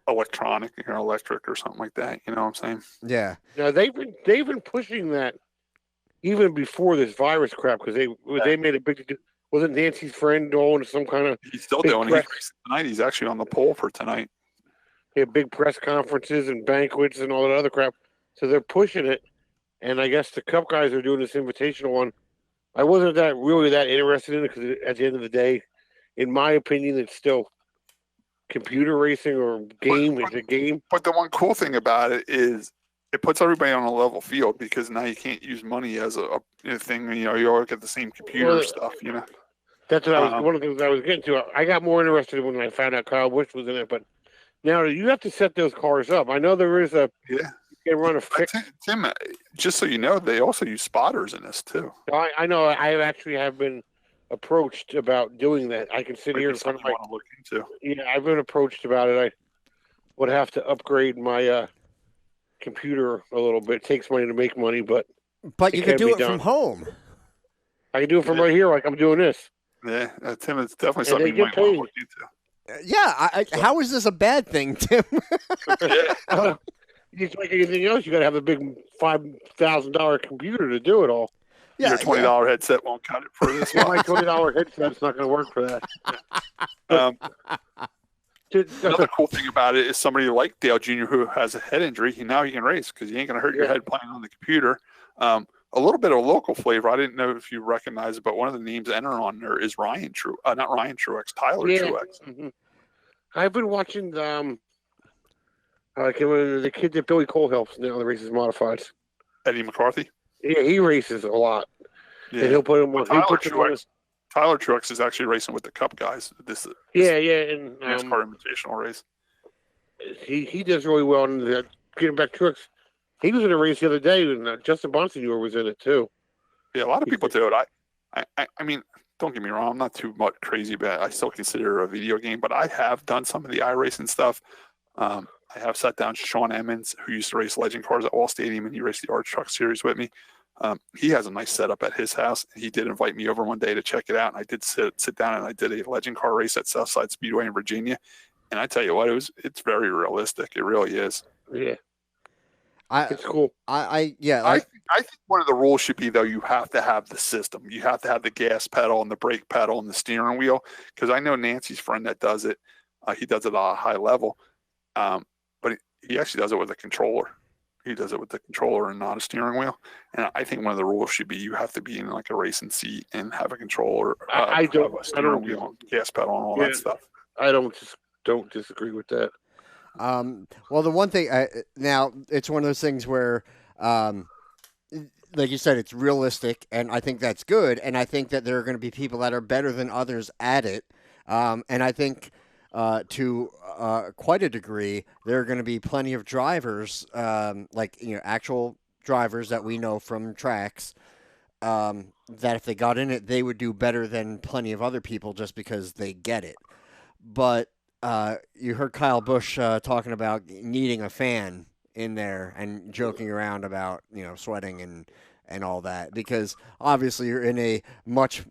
electronic or electric or something like that. You know what I'm saying? Yeah. Now they've been pushing that even before this virus crap because they made a big. Wasn't Nancy's friend doing some kind of? He's still doing it tonight. He's actually on the pole for tonight. They have big press conferences and banquets and all that other crap. So they're pushing it, and I guess the Cup guys are doing this invitational one. I wasn't really that interested in it because at the end of the day, in my opinion, it's still computer racing or game. It's a game. But the one cool thing about it is it puts everybody on a level field because now you can't use money as a thing. You all get the same computer stuff. That's what one of the things I was getting to. I got more interested when I found out Kyle Busch was in it, but now you have to set those cars up. I know there is a you can run a fix. Tim, just so you know, they also use spotters in this too. I know. I actually have been approached about doing that. I can sit here in front of my. Look into. Yeah, I've been approached about it. I would have to upgrade my computer a little bit. It takes money to make money, but you can do it from home. I can do it from right here, like I'm doing this. Yeah, Tim, it's definitely something you might want to look into. Yeah, how is this a bad thing, Tim? It's like anything else. You got to have a big $5,000 computer to do it all. Yeah, your $20 headset won't cut it for this one. My $20 headset's not going to work for that. Another cool thing about it is somebody like Dale Jr. who has a head injury. Now he can race because you ain't going to hurt your head playing on the computer. A little bit of local flavor. I didn't know if you recognize it, but one of the names entered on there is Tyler Truex. Mm-hmm. I've been watching the kid that Billy Cole helps now. The races modifieds. Eddie McCarthy. Yeah, he races a lot. Yeah, and he'll put him on. Tyler Truex is actually racing with the Cup guys. And NASCAR Invitational race. He does really well. And getting back to Truex, he was in a race the other day, and Justin Bonsignor was in it too. Yeah, a lot of people do it. I mean, don't get me wrong. I'm not too much crazy about it. I still consider it a video game, but I have done some of the iRacing stuff. I have sat down Sean Emmons, who used to race legend cars at Wall Stadium, and he raced the Arch Truck Series with me. He has a nice setup at his house. He did invite me over one day to check it out, and I did sit down and I did a legend car race at Southside Speedway in Virginia. And I tell you what, it's very realistic. It really is. Yeah. It's cool. I think one of the rules should be, though, you have to have the system. You have to have the gas pedal and the brake pedal and the steering wheel. Because I know Nancy's friend that does it. He does it at a high level. But he actually does it with a controller. He does it with the controller and not a steering wheel. And I think one of the rules should be you have to be in like a racing seat and have a controller. I don't wheel, gas pedal, and all that stuff. I don't disagree with that. Well, the one thing now it's one of those things where, like you said, it's realistic, and I think that's good. And I think that there are going to be people that are better than others at it. And I think to quite a degree, there are going to be plenty of drivers, actual drivers that we know from tracks, that if they got in it, they would do better than plenty of other people just because they get it. But you heard Kyle Busch talking about needing a fan in there and joking around about, sweating and all that, because obviously you're in a much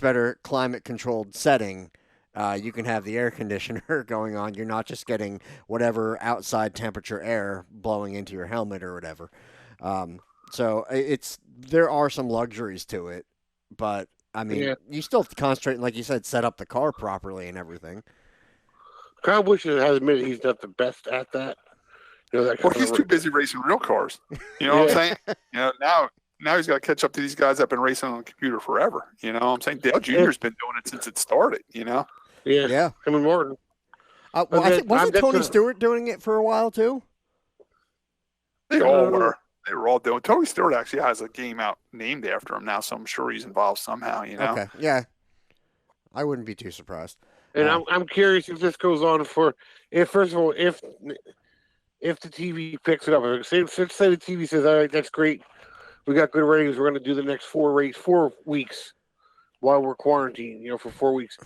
better climate controlled setting. You can have the air conditioner going on. You're not just getting whatever outside temperature air blowing into your helmet or whatever. So there are some luxuries to it, but I mean, you still have to concentrate and, like you said, set up the car properly and everything. Kyle Busch has admitted he's not the best at that. He's too busy racing real cars. You know what I'm saying? Now he's got to catch up to these guys that have been racing on the computer forever. You know what I'm saying? Dale Jr.'s been doing it since it started, Yeah. Him and Morton. Wasn't Tony Stewart doing it for a while, too? They all were. They were all doing. Tony Stewart actually has a game out named after him now, so I'm sure he's involved somehow. Okay, yeah, I wouldn't be too surprised. And I'm curious if this goes on if the TV picks it up. Say the TV says, all right, that's great. We got good ratings. We're going to do the next 4 weeks while we're quarantined. For 4 weeks.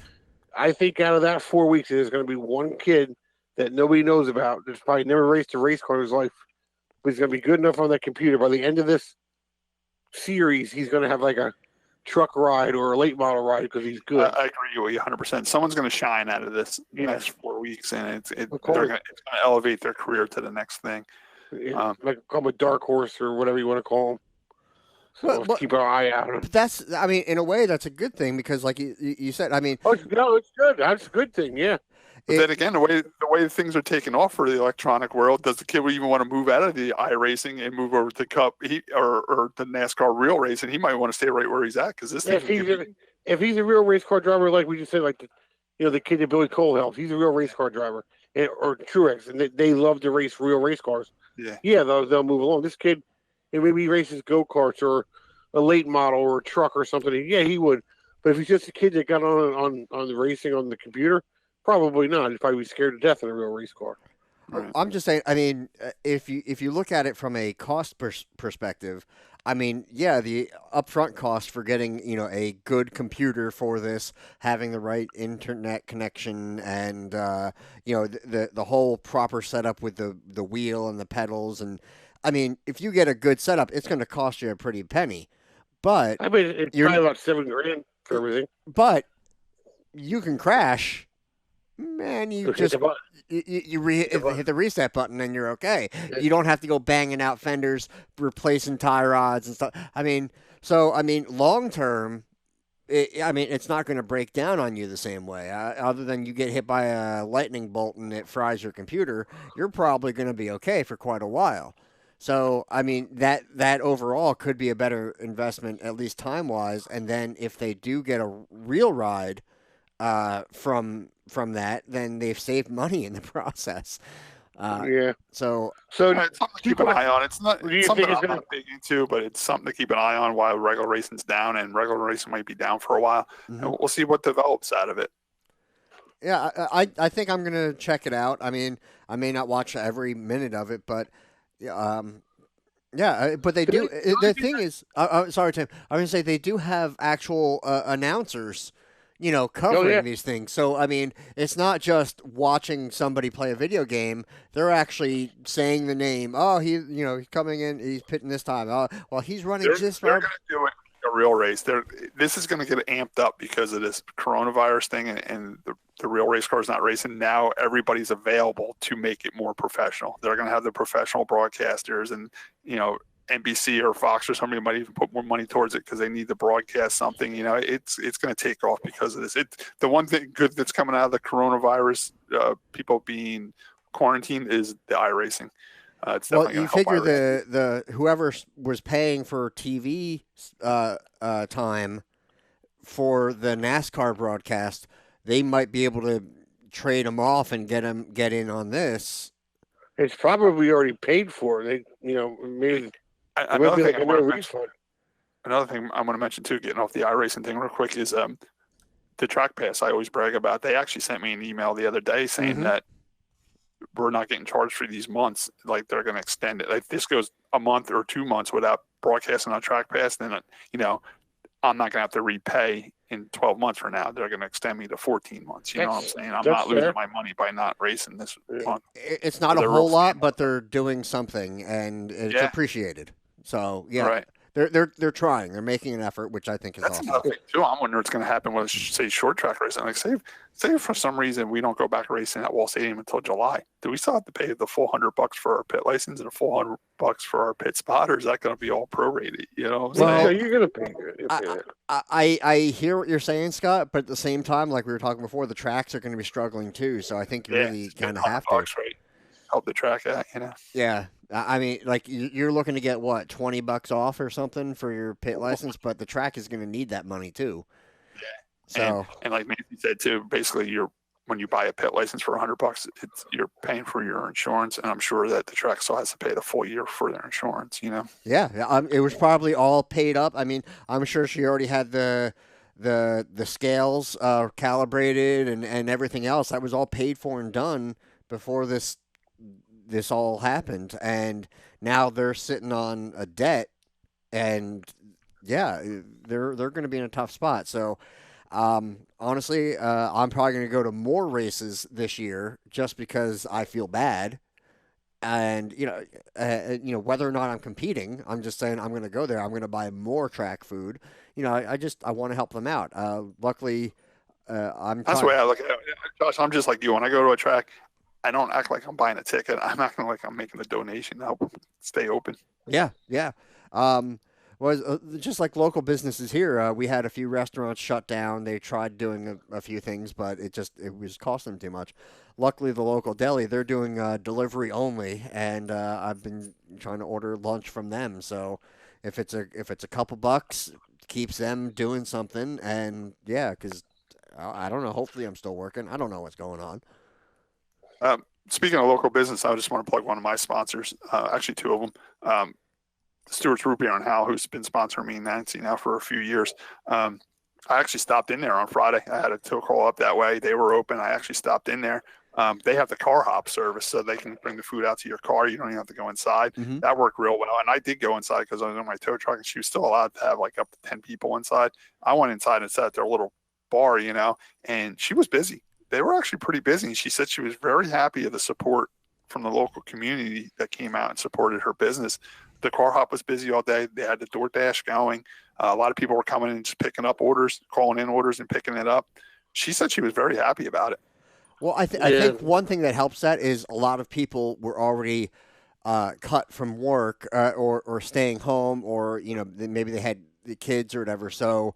I think out of that 4 weeks, there's going to be one kid that nobody knows about. That's probably never raced a race car in his life. But he's going to be good enough on that computer. By the end of this series, he's going to have like a truck ride or a late model ride because he's good. I agree with you 100%. Someone's going to shine out of this next 4 weeks, and it's going to elevate their career to the next thing. Like call him a dark horse or whatever you want to call him. So let's keep our eye out on him. In a way, that's a good thing because, like you said, it's good. That's a good thing, yeah. But then again, the way things are taking off for the electronic world, does the kid even want to move out of the iRacing and move over to the Cup or the NASCAR real racing? He might want to stay right where he's at because this thing. If he's a real race car driver, like we just said, like the kid that Billy Cole helps, he's a real race car driver. or Truex, and they love to race real race cars. Yeah. They'll move along. This kid, maybe he races go-karts or a late model or a truck or something. Yeah, he would. But if he's just a kid that got on the racing on the computer, probably not. He'd probably be scared to death in a real race car. Right. I'm just saying. I mean, if you look at it from a cost perspective, I mean, yeah, the upfront cost for getting a good computer for this, having the right internet connection, and the whole proper setup with the wheel and the pedals, and I mean, if you get a good setup, it's going to cost you a pretty penny. But I mean, it's you're probably about $7,000 for everything. but you can crash. Man, you Hit just the button. hit the reset button and you're okay. Yeah. You don't have to go banging out fenders, replacing tie rods and stuff. I mean, long term, it's not going to break down on you the same way. Other than you get hit by a lightning bolt and it fries your computer, you're probably going to be okay for quite a while. So, I mean, that overall could be a better investment, at least time wise. And then if they do get a real ride from that, then they've saved money in the process. Yeah. So It's something to keep an eye on. It's not Do you something think it's I'm not big into, but it's something to keep an eye on while regular racing's down, and regular racing might be down for a while. Mhm. And we'll see what develops out of it. yeah, I think I'm gonna check it out. I mean, I may not watch every minute of it, but but they do. The thing is, sorry, Tim. I was gonna say they do have actual announcers, covering these things. So I mean, it's not just watching somebody play a video game. They're actually saying the name. Oh, he's coming in. He's pitting this time. Oh, well, he's running They're just. going to do it a real race. This is going to get amped up because of this coronavirus thing, and the real race car's not racing. Now everybody's available to make it more professional. They're going to have the professional broadcasters, and NBC or Fox or somebody might even put more money towards it because they need to broadcast something. It's going to take off because of this. The one thing good that's coming out of the coronavirus, people being quarantined, is the iRacing. It's Well, definitely you gonna help figure iRacing. the whoever was paying for TV time for the NASCAR broadcast, they might be able to trade them off and get in on this. It's probably already paid for. They, maybe it might Another be thing like I a want no to mention. refund. Another thing I want to mention too, getting off the iRacing thing real quick, is the track pass I always brag about. They actually sent me an email the other day saying Mhm. that we're not getting charged for these months. Like, they're going to extend it. Like, this goes a month or 2 months without broadcasting on track pass, then I'm not going to have to repay in 12 months from now. They're going to extend me to 14 months. You know what I'm saying? I'm That's not losing fair. my money by not racing this month. It's not a They're whole real lot, fan. but they're doing something, and it's Yeah. appreciated. So yeah, Right. they're trying. They're making an effort, which I think is That's awesome. another thing too. I'm wondering what's going to happen with, say, short track racing. Like, say for some reason we don't go back racing at Wall Stadium until July. Do we still have to pay the full $100 for our pit license and the full $100 for our pit spot, or is that going to be all prorated? You know what I'm Well, No, saying? you're gonna pay it. You'll pay it. I hear what you're saying, Scott, but at the same time, like we were talking before, the tracks are going to be struggling too. So I think you really it's kind of $100, have to. right? Help the track out, Yeah, I mean, like you're looking to get what, $20 off or something for your pit license, but the track is going to need that money too. Yeah. So And like Nancy said too, basically when you buy a pit license for $100, you're paying for your insurance, and I'm sure that the track still has to pay the full year for their insurance. yeah, it was probably all paid up. I mean, I'm sure she already had the scales calibrated and everything else. That was all paid for and done before this all happened, and now they're sitting on a debt, and yeah, they're going to be in a tough spot. So honestly, I'm probably going to go to more races this year just because I feel bad. And whether or not I'm competing, I'm just saying I'm going to go there. I'm going to buy more track food. I want to help them out. Luckily, That's the way I look at it. Josh, I'm just like you. When I go to a track, I don't act like I'm buying a ticket. I'm acting like I'm making a donation to help them stay open. Yeah. Just like local businesses here, we had a few restaurants shut down. They tried doing a few things, but it was costing them too much. Luckily, the local deli, they're doing delivery only, and I've been trying to order lunch from them. So if it's a couple bucks, keeps them doing something, and yeah, because I don't know. Hopefully, I'm still working. I don't know what's going on. Speaking of local business, I just want to plug one of my sponsors, actually two of them. Stewart's Root Beer and Hal, who's been sponsoring me and Nancy now for a few years. I actually stopped in there on Friday. I had a tow call up that way. They were open. I actually stopped in there. They have the car hop service, so they can bring the food out to your car. You don't even have to go inside. Mm-hmm. That worked real well. And I did go inside because I was in my tow truck, and she was still allowed to have like up to 10 people inside. I went inside and sat at their little bar, and she was busy. They were actually pretty busy. She said she was very happy of the support from the local community that came out and supported her business. The car hop was busy all day. They had the DoorDash going. A lot of people were coming in and just picking up orders, calling in orders and picking it up. She said she was very happy about it. Well, I think one thing that helps that is a lot of people were already cut from work or staying home, or maybe they had the kids or whatever, so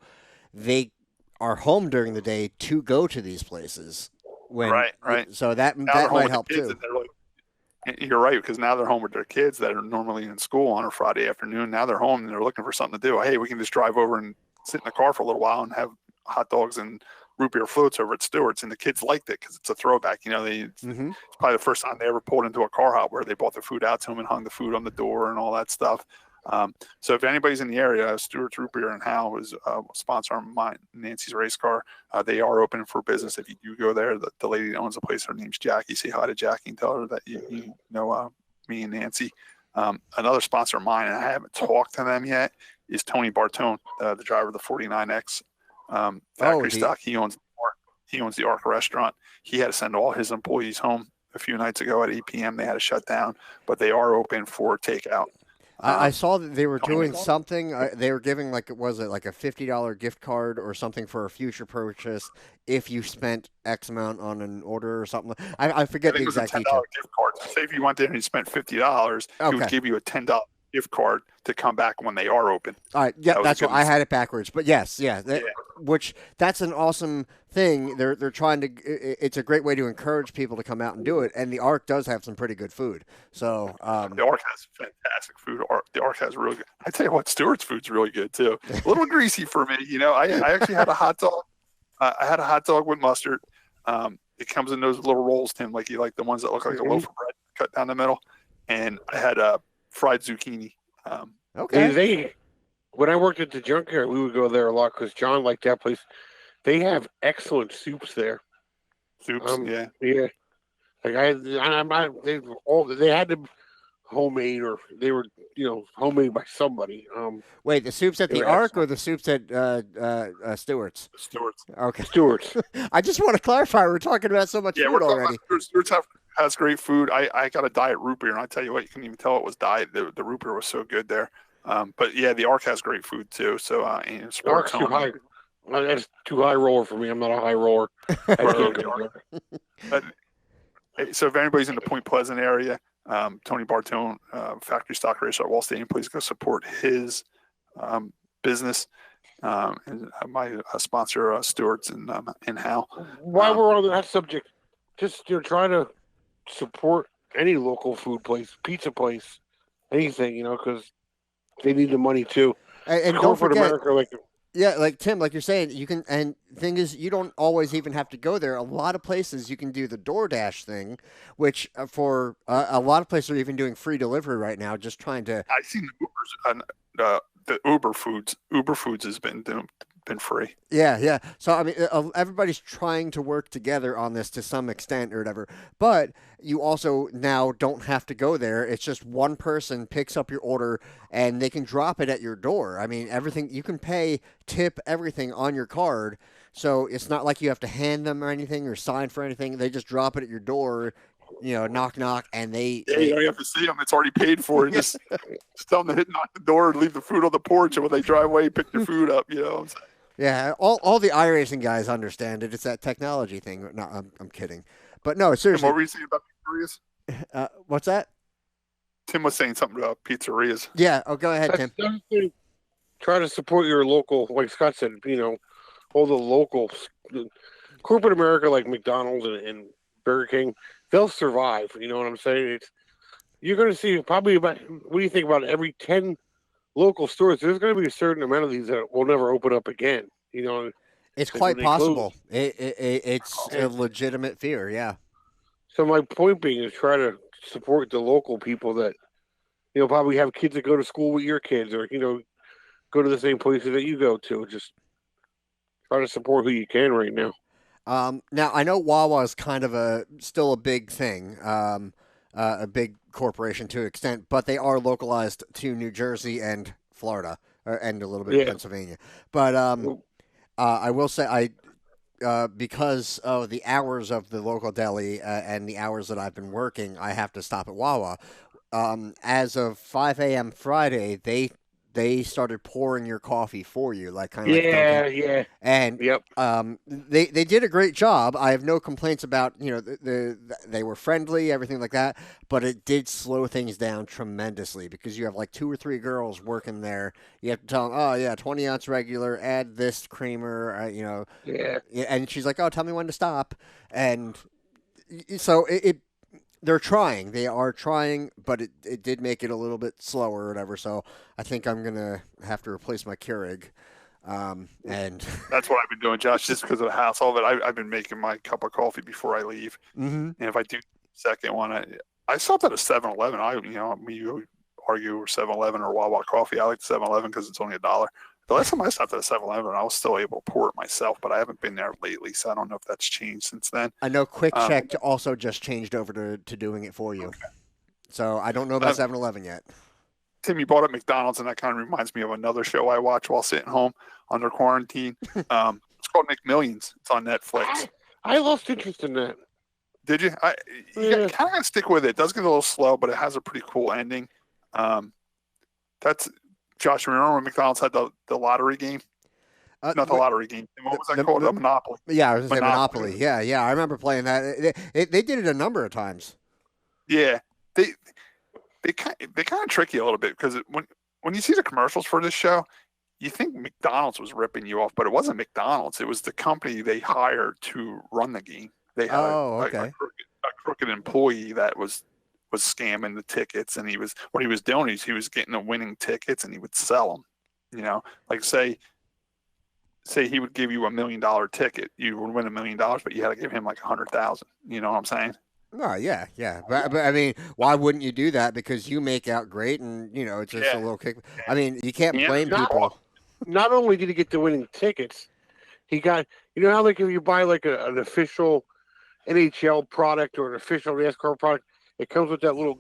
they are home during the day to go to these places. Right. So that might help too. You're right, because now they're home with their kids that are normally in school on a Friday afternoon. Now they're home and they're looking for something to do. Hey, we can just drive over and sit in the car for a little while and have hot dogs and root beer floats over at Stewart's. And the kids liked it because it's a throwback. It's probably the first time they ever pulled into a car hop where they brought the food out to them and hung the food on the door and all that stuff. So if anybody's in the area, Stewart's Root Beer and Hal is a sponsor of mine, Nancy's race car. They are open for business. If you do go there, the lady that owns the place, her name's Jackie. Say hi to Jackie and tell her that you know me and Nancy. Another sponsor of mine, and I haven't talked to them yet, is Tony Bartone, the driver of the 49X factory stock. He owns the Arc restaurant. He had to send all his employees home a few nights ago at 8 p.m. They had to shut down, but they are open for takeout. I saw that they were doing something. They were giving like a $50 gift card or something for a future purchase if you spent X amount on an order or something. I forget the exact detail. $10 gift card. So say if you went there and you spent $50, he would give you a $10 gift card to come back when they are open. All right, yeah, that's what I had it backwards. But yes, which that's an awesome thing. They're trying to. It's a great way to encourage people to come out and do it. And the Arc does have some pretty good food. So the Arc has fantastic food. The Arc has really good. I tell you what, Stewart's food's really good too. A little greasy for me, I actually had a hot dog. I had a hot dog with mustard. It comes in those little rolls, Tim, like you like the ones that look like a loaf of bread cut down the middle. And I had a fried zucchini. Okay. When I worked at the junkyard, we would go there a lot because John liked that place. They have excellent soups there. Soups, yeah. Like they had them homemade, or they were homemade by somebody. Wait, the soups at the Arc or the soups at Stewart's? Stewart's. Okay. Stewart's. I just want to clarify. We're talking about so much food already. Stewart's has great food. I got a diet root beer, and I tell you what, you couldn't even tell it was diet. The root beer was so good there. But yeah, the Arc has great food too. So Arc's too high. That's too high roller for me. I'm not a high roller. So if anybody's in the Point Pleasant area, Tony Bartone, factory stock racer at Wall Stadium, please go support his business. And my sponsor, Stewart's and Hal. While we're on that subject, just try to support any local food place, pizza place, anything, because they need the money too. And don't forget, America, like Tim, like you're saying, you can. And the thing is, you don't always even have to go there. A lot of places you can do the DoorDash thing, which for a lot of places are even doing free delivery right now. Just trying to. I've seen the Uber Foods. Uber Foods has been free. Yeah. So I mean, everybody's trying to work together on this to some extent or whatever. But you also now don't have to go there. It's just one person picks up your order and they can drop it at your door. I mean, everything you can pay, tip, everything on your card. So it's not like you have to hand them or anything or sign for anything. They just drop it at your door. Knock, and they. Yeah, you don't have to see them. It's already paid for. And just tell them to knock the door, leave the food on the porch, and when they drive away, pick your food up. Yeah, all the iRacing guys understand it. It's that technology thing. No, I'm kidding, but no, seriously. Tim, what were you saying about pizzerias? What's that? Tim was saying something about pizzerias. Yeah. Oh, go ahead, Tim. Try to support your local, like Scott said. All the local corporate America, like McDonald's and Burger King, they'll survive. You know what I'm saying? You're going to see probably about. What do you think about every 10 local stores? There's going to be a certain amount of these that will never open up again. It's quite possible. It's a legitimate fear. Yeah. So my point being is try to support the local people that, probably have kids that go to school with your kids or, go to the same places that you go to. Just try to support who you can right now. Now I know Wawa is kind of still a big thing, a big corporation to an extent, but they are localized to New Jersey and Florida, and a little bit of Pennsylvania. But I will say because of the hours of the local deli and the hours that I've been working, I have to stop at Wawa. As of 5 a.m. Friday, they started pouring your coffee for you, like kind of like Dunkin'. Yeah. And they did a great job. I have no complaints about they were friendly, everything like that. But it did slow things down tremendously because you have like 2 or 3 girls working there. You have to tell them, oh yeah, 20-ounce regular, add this creamer, Yeah. And she's like, oh, tell me when to stop. And so they're trying. They are trying, but it did make it a little bit slower or whatever. So I think I'm going to have to replace my Keurig. And that's what I've been doing, Josh, just because of the hassle of it. I've been making my cup of coffee before I leave. Mm-hmm. And if I do the second one, I stopped at a 7-Eleven. We argue or 7-Eleven or Wawa coffee. I like the 7-Eleven because it's only $1. The last time I stopped at a 7-Eleven, I was still able to pour it myself, but I haven't been there lately, so I don't know if that's changed since then. I know Quick Check also just changed over to doing it for you. Okay. So I don't know about 7-Eleven yet. Tim, you brought up McDonald's, and that kind of reminds me of another show I watch while sitting home under quarantine. It's called McMillions. It's on Netflix. I lost interest in that. Did you? You kind of got to stick with it. It does get a little slow, but it has a pretty cool ending. That's Josh. Remember when McDonald's had the lottery game? Not the lottery game. What was that called? The Monopoly. Yeah, I was going to say Monopoly. Yeah. I remember playing that. They did it a number of times. Yeah, they kind of trick you a little bit because when you see the commercials for this show, you think McDonald's was ripping you off, but it wasn't McDonald's. It was the company they hired to run the game. They had a crooked employee that was scamming the tickets, and what he was doing is he was getting the winning tickets and he would sell them. Like say he would give you $1 million ticket, you would win $1 million, but you had to give him like 100,000. You know what I'm saying? Oh, yeah. But I mean, why wouldn't you do that? Because you make out great, and it's just a little kick. I mean, you can't blame people. Not only did he get the winning tickets, he got. How like if you buy like an official NHL product or an official NASCAR product, it comes with that little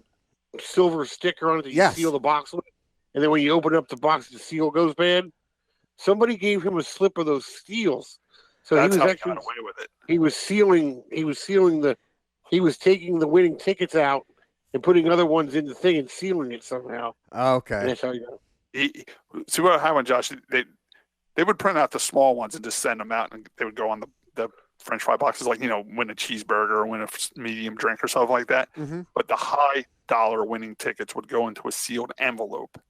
silver sticker on it that you seal the box with, and then when you open up the box, the seal goes bad. Somebody gave him a slip of those seals, so that's he was how actually he got away with it. He was taking the winning tickets out and putting other ones in the thing and sealing it somehow. Okay. And that's how you know. See what happened, Josh? They would print out the small ones and just send them out, and they would go on the French fry boxes, like win a cheeseburger or win a medium drink or something like that. Mm-hmm. But the high dollar winning tickets would go into a sealed envelope,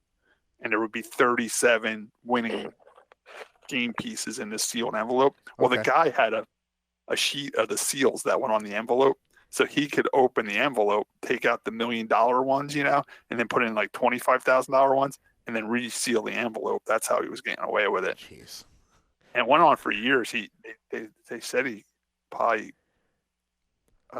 and there would be 37 winning game pieces in this sealed envelope. Well, the guy had a sheet of the seals that went on the envelope. So he could open the envelope, take out the $1 million ones, and then put in like $25,000 ones, and then reseal the envelope. That's how he was getting away with it. Jeez. And it went on for years. They said he probably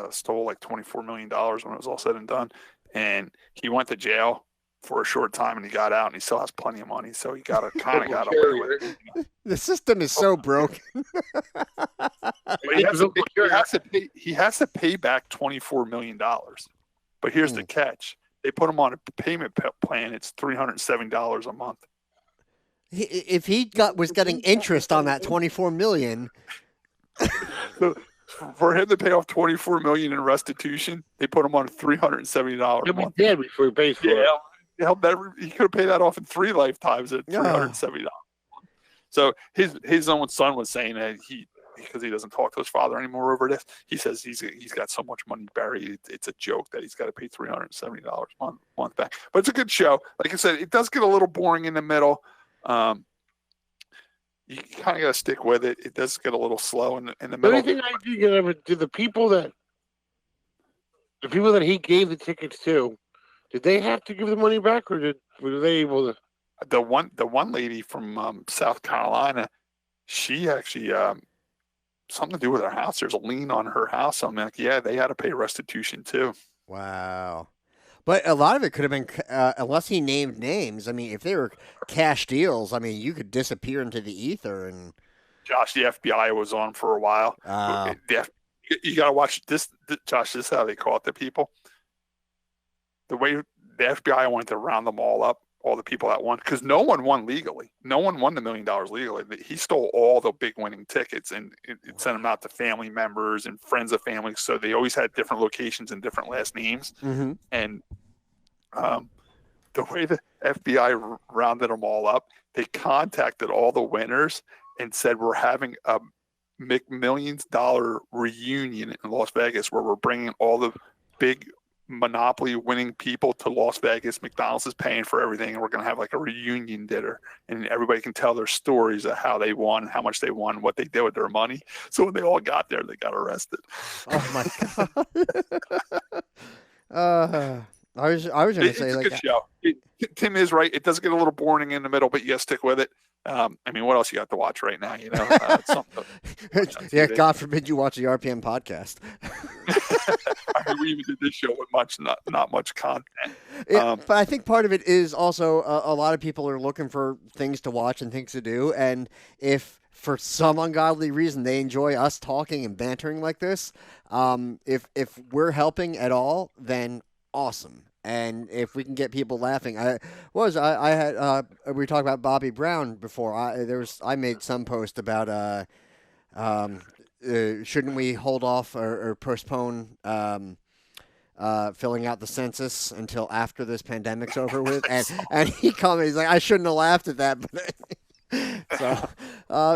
stole like $24 million when it was all said and done. And he went to jail for a short time, and he got out, and he still has plenty of money. So he got away with it. The system is so broken. He has to pay back $24 million. But here's the catch. They put him on a payment plan. It's $370 a month. If he was getting interest on that $24 million. So for him to pay off $24 million in restitution, they put him on $370 a month. He'll be dead before he pays for it. He could have paid that off in 3 lifetimes at $370. So his own son was saying that because he doesn't talk to his father anymore over this, he says he's got so much money buried, it's a joke that he's got to pay $370 a month back. But it's a good show. Like I said, it does get a little boring in the middle. You kind of got to stick with it. It does get a little slow in the middle. The only thing I do get over, did the people that he gave the tickets to, did they have to give the money back, or were they able to? The one lady from South Carolina, she actually something to do with her house. There's a lien on her house. I'm like, yeah, they had to pay restitution too. Wow. But a lot of it could have been, unless he named names. I mean, if they were cash deals, I mean, you could disappear into the ether and. Josh, the FBI was on for a while. You got to watch this, Josh. This is how they call it to people. The way the FBI wanted to round them all up, all the people that won, because no one won legally. No one won the $1 million legally. He stole all the big winning tickets and it sent them out to family members and friends of family. So they always had different locations and different last names. Mm-hmm. And the way the FBI rounded them all up, they contacted all the winners and said, we're having a $millions reunion in Las Vegas where we're bringing all the big Monopoly winning people to Las Vegas. McDonald's is paying for everything, and we're going to have like a reunion dinner, and everybody can tell their stories of how they won, how much they won, what they did with their money. So when they all got there, they got arrested. Oh my god! I was going to say, it's like, a good show. Tim is right. It does get a little boring in the middle, but you got to stick with it. I mean, what else you got to watch right now? You know, yeah. God forbid you watch the RPM podcast. I mean, we even did this show with not much content. But I think part of it is also a lot of people are looking for things to watch and things to do, and if for some ungodly reason they enjoy us talking and bantering like this, if we're helping at all, then awesome. And if we can get people laughing, we were talking about Bobby Brown before. I made some post about shouldn't we hold off or postpone filling out the census until after this pandemic's over with? And he commented, he's like, I shouldn't have laughed at that, but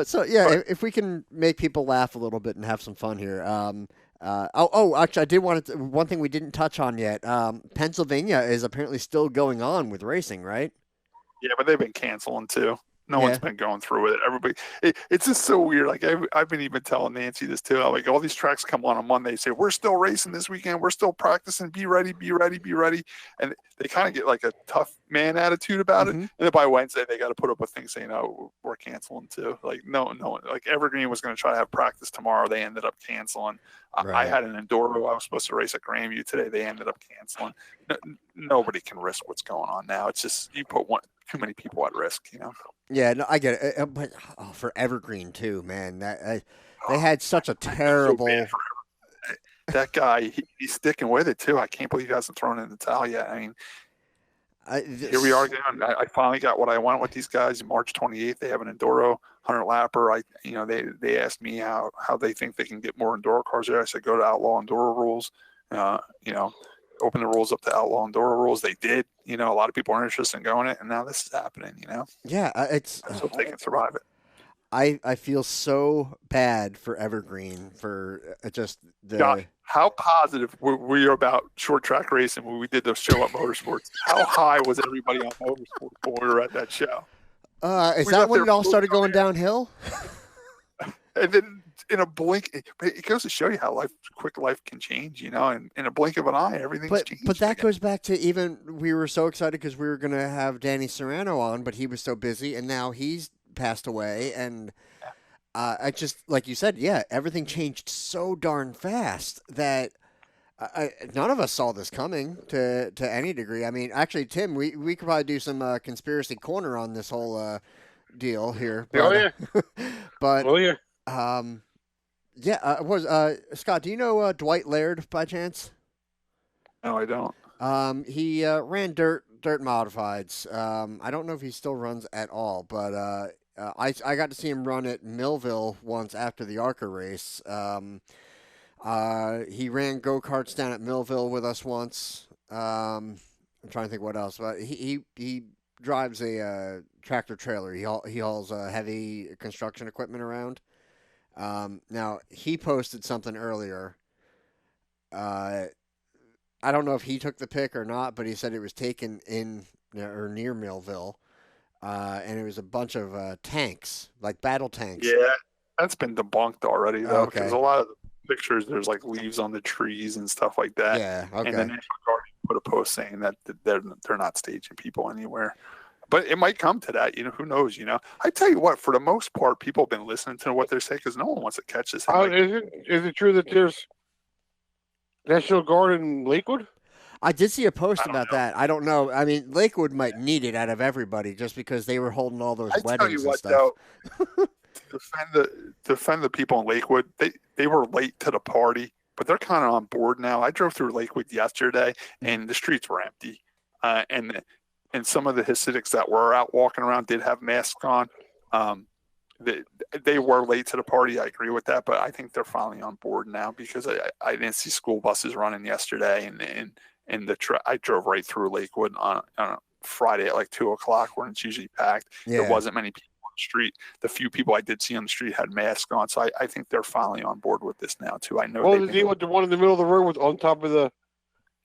so yeah, if we can make people laugh a little bit and have some fun here. Actually, I did want to. One thing we didn't touch on yet. Pennsylvania is apparently still going on with racing, right? Yeah, but they've been canceling too. No one's been going through with it. Everybody, it's just so weird. Like I've been even telling Nancy this too. Like all these tracks come on Monday, say we're still racing this weekend. We're still practicing. Be ready, be ready, be ready. And they kind of get like a tough man attitude about it. And then by Wednesday, they got to put up a thing saying, "Oh, we're canceling too." Like no. Like Evergreen was going to try to have practice tomorrow. They ended up canceling. Right. I had an Enduro I was supposed to race at Grandview today. They ended up canceling. Nobody can risk what's going on now. It's just you put too many people at risk, you know. Yeah, no, I get it. But for Evergreen too, man, they had such a terrible. So that guy, he's sticking with it too. I can't believe he hasn't thrown in the towel yet. I mean, here we are again. I finally got what I want with these guys. March 28th, they have an Enduro 100 lapper. They asked me how they think they can get more Enduro cars there. I said go to Outlaw Enduro Rules. Open the rules up to Outlaw Enduro Rules. They did. A lot of people are interested in going it, and now this is happening. Yeah, it's so they can survive it. I feel so bad for Evergreen for just the. Josh, how positive were you about short track racing when we did the show at Motorsports? How high was everybody on Motorsports when we were at that show? Is that when it all started going downhill? And then in a blink, it goes to show you how quick life can change, and in a blink of an eye, everything's changed. But that goes back to we were so excited because we were going to have Danny Serrano on, but he was so busy, and now he's passed away, and I just, like you said, everything changed so darn fast that none of us saw this coming to any degree. I mean, actually, Tim, we could probably do some conspiracy corner on this whole deal here. But, but Scott, do you know Dwight Laird by chance? No, I don't. He ran dirt modifieds. I don't know if he still runs at all, but I got to see him run at Millville once after the ARCA race. He ran go-karts down at Millville with us once. I'm trying to think what else, but he drives a tractor trailer. He hauls heavy construction equipment around. Now he posted something earlier. I don't know if he took the pic or not, but he said it was taken in or near Millville, and it was a bunch of tanks, like battle tanks. Yeah, that's been debunked already, though, because a lot of the pictures, there's like leaves on the trees and stuff like that. Yeah, okay. And then National Guard put a post saying that they're not staging people anywhere. But it might come to that, who knows, I tell you what, for the most part, people have been listening to what they're saying because no one wants to catch this. Is it true that there's National Guard in Lakewood? I did see a post about that. I don't know. I mean, Lakewood might need it out of everybody just because they were holding all those weddings tell you and what, stuff. Though, defend the people in Lakewood. They were late to the party, but they're kind of on board now. I drove through Lakewood yesterday, and the streets were empty. And some of the Hasidics that were out walking around did have masks on. They were late to the party. I agree with that, but I think they're finally on board now because I didn't see school buses running yesterday, and I drove right through Lakewood on Friday at like 2:00 when it's usually packed. Yeah. There wasn't many people on the street. The few people I did see on the street had masks on, so I think they're finally on board with this now too. I know. Well, the one in the middle of the road was on top of the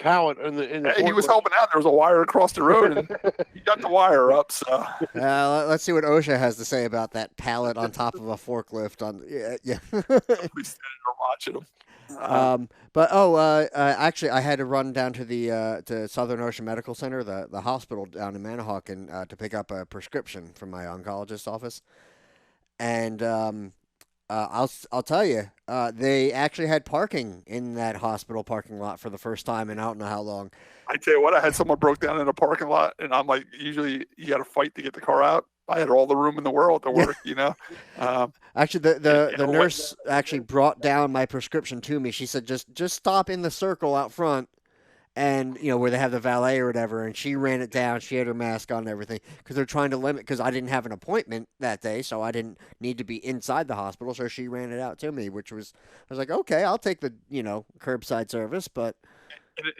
pallet in the he was helping out. There was a wire across the road, and he got the wire up. So let's see what OSHA has to say about that pallet on top of a forklift. Yeah. We started watching them. Actually, I had to run down to the to Southern Ocean Medical Center, the hospital down in Manahawkin, to pick up a prescription from my oncologist's office, and I'll tell you, they actually had parking in that hospital parking lot for the first time in I don't know how long. I tell you what, I had someone broke down in a parking lot, and I'm like, usually you got to fight to get the car out. I had all the room in the world to work, Actually, the nurse actually brought down my prescription to me. She said, just stop in the circle out front, and where they have the valet or whatever. And she ran it down. She had her mask on and everything because they're trying to limit. Because I didn't have an appointment that day, so I didn't need to be inside the hospital. So she ran it out to me, I was like, okay, I'll take the curbside service, but.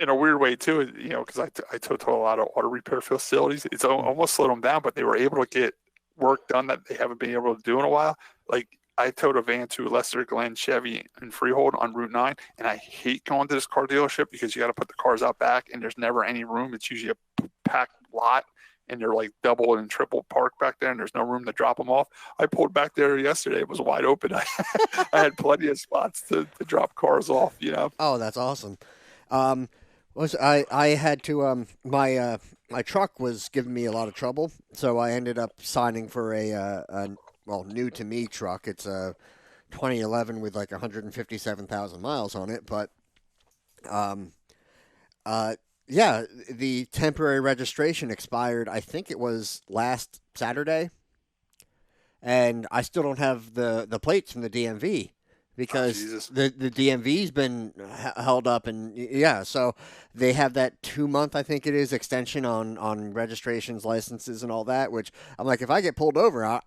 In a weird way too, because I tow to a lot of auto repair facilities. It's almost slowed them down, but they were able to get work done that they haven't been able to do in a while. Like I towed a van to Lester Glen Chevy in Freehold on Route 9, and I hate going to this car dealership because you got to put the cars out back, and there's never any room. It's usually a packed lot, and they're like double and triple parked back there, and there's no room to drop them off. I pulled back there yesterday; it was wide open. I had plenty of spots to drop cars off. Oh, that's awesome. I had to my truck was giving me a lot of trouble, so I ended up signing for a new to me truck. It's a 2011 with like 157,000 miles on it, but the temporary registration expired. I think it was last Saturday, and I still don't have the plates from the DMV. Because the DMV's been held up, and so they have that 2-month, I think it is, extension on registrations, licenses, and all that. Which I'm like, if I get pulled over, I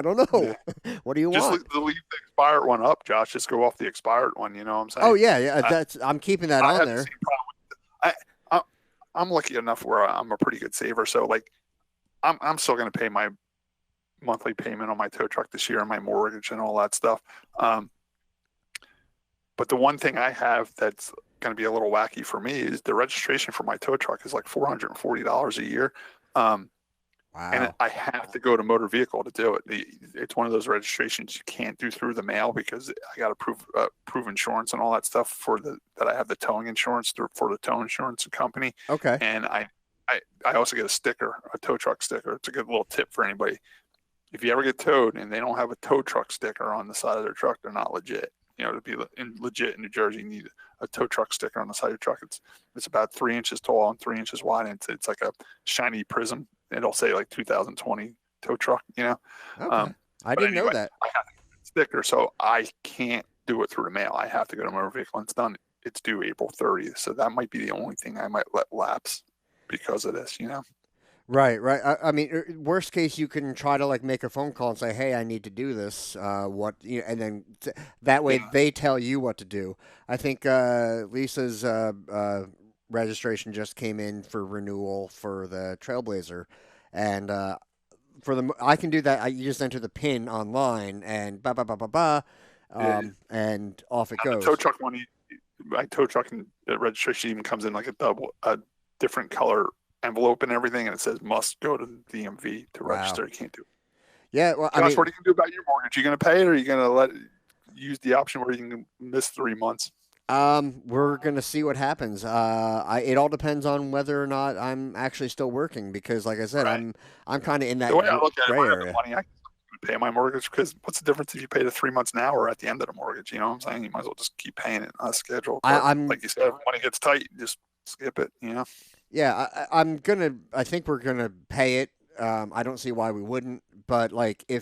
don't know. What do you want? Just leave the expired one up, Josh. Just go off the expired one. You know what I'm saying? Oh yeah. I'm keeping that on there. I'm lucky enough where I'm a pretty good saver, so like I'm still going to pay my monthly payment on my tow truck this year and my mortgage and all that stuff. But the one thing I have that's going to be a little wacky for me is the registration for my tow truck is like $440 a year. Wow. And I have to go to motor vehicle to do it. It's one of those registrations you can't do through the mail because I got to prove insurance and all that stuff that I have the towing insurance for the tow insurance company. Okay. And I also get a sticker, a tow truck sticker. It's a good little tip for anybody. If you ever get towed and they don't have a tow truck sticker on the side of their truck, they're not legit. To be legit in New Jersey, you need a tow truck sticker on the side of your truck. It's about 3 inches tall and 3 inches wide, and it's like a shiny prism. It'll say like 2020 tow truck. Okay. I didn't know that. I have to get a sticker, so I can't do it through the mail. I have to go to motor vehicle, and it's done. It's due April 30th, so that might be the only thing I might let lapse because of this. Right. I mean, worst case, you can try to like make a phone call and say, "Hey, I need to do this." And then that way they tell you what to do. I think Lisa's registration just came in for renewal for the Trailblazer, and I can do that. You just enter the PIN online and and off it goes. The tow truck one, my tow truck and the registration even comes in like a different color envelope and everything, and it says must go to the DMV to register. You can't do it. Yeah, well, Josh, what are you gonna do about your mortgage? Are you gonna pay it, or are you gonna use the option where you can miss 3 months? We're gonna see what happens. It all depends on whether or not I'm actually still working because, like I said, Right. I'm kind of in that The way I look at it, if gray I had the area. money, I could pay my mortgage because what's the difference if you pay the 3 months now or at the end of the mortgage? You know what I'm saying? You might as well just keep paying it on a schedule. But I'm like you said, when it gets tight, just skip it. You know? Yeah, I'm gonna. I think we're gonna pay it. I don't see why we wouldn't. But like, I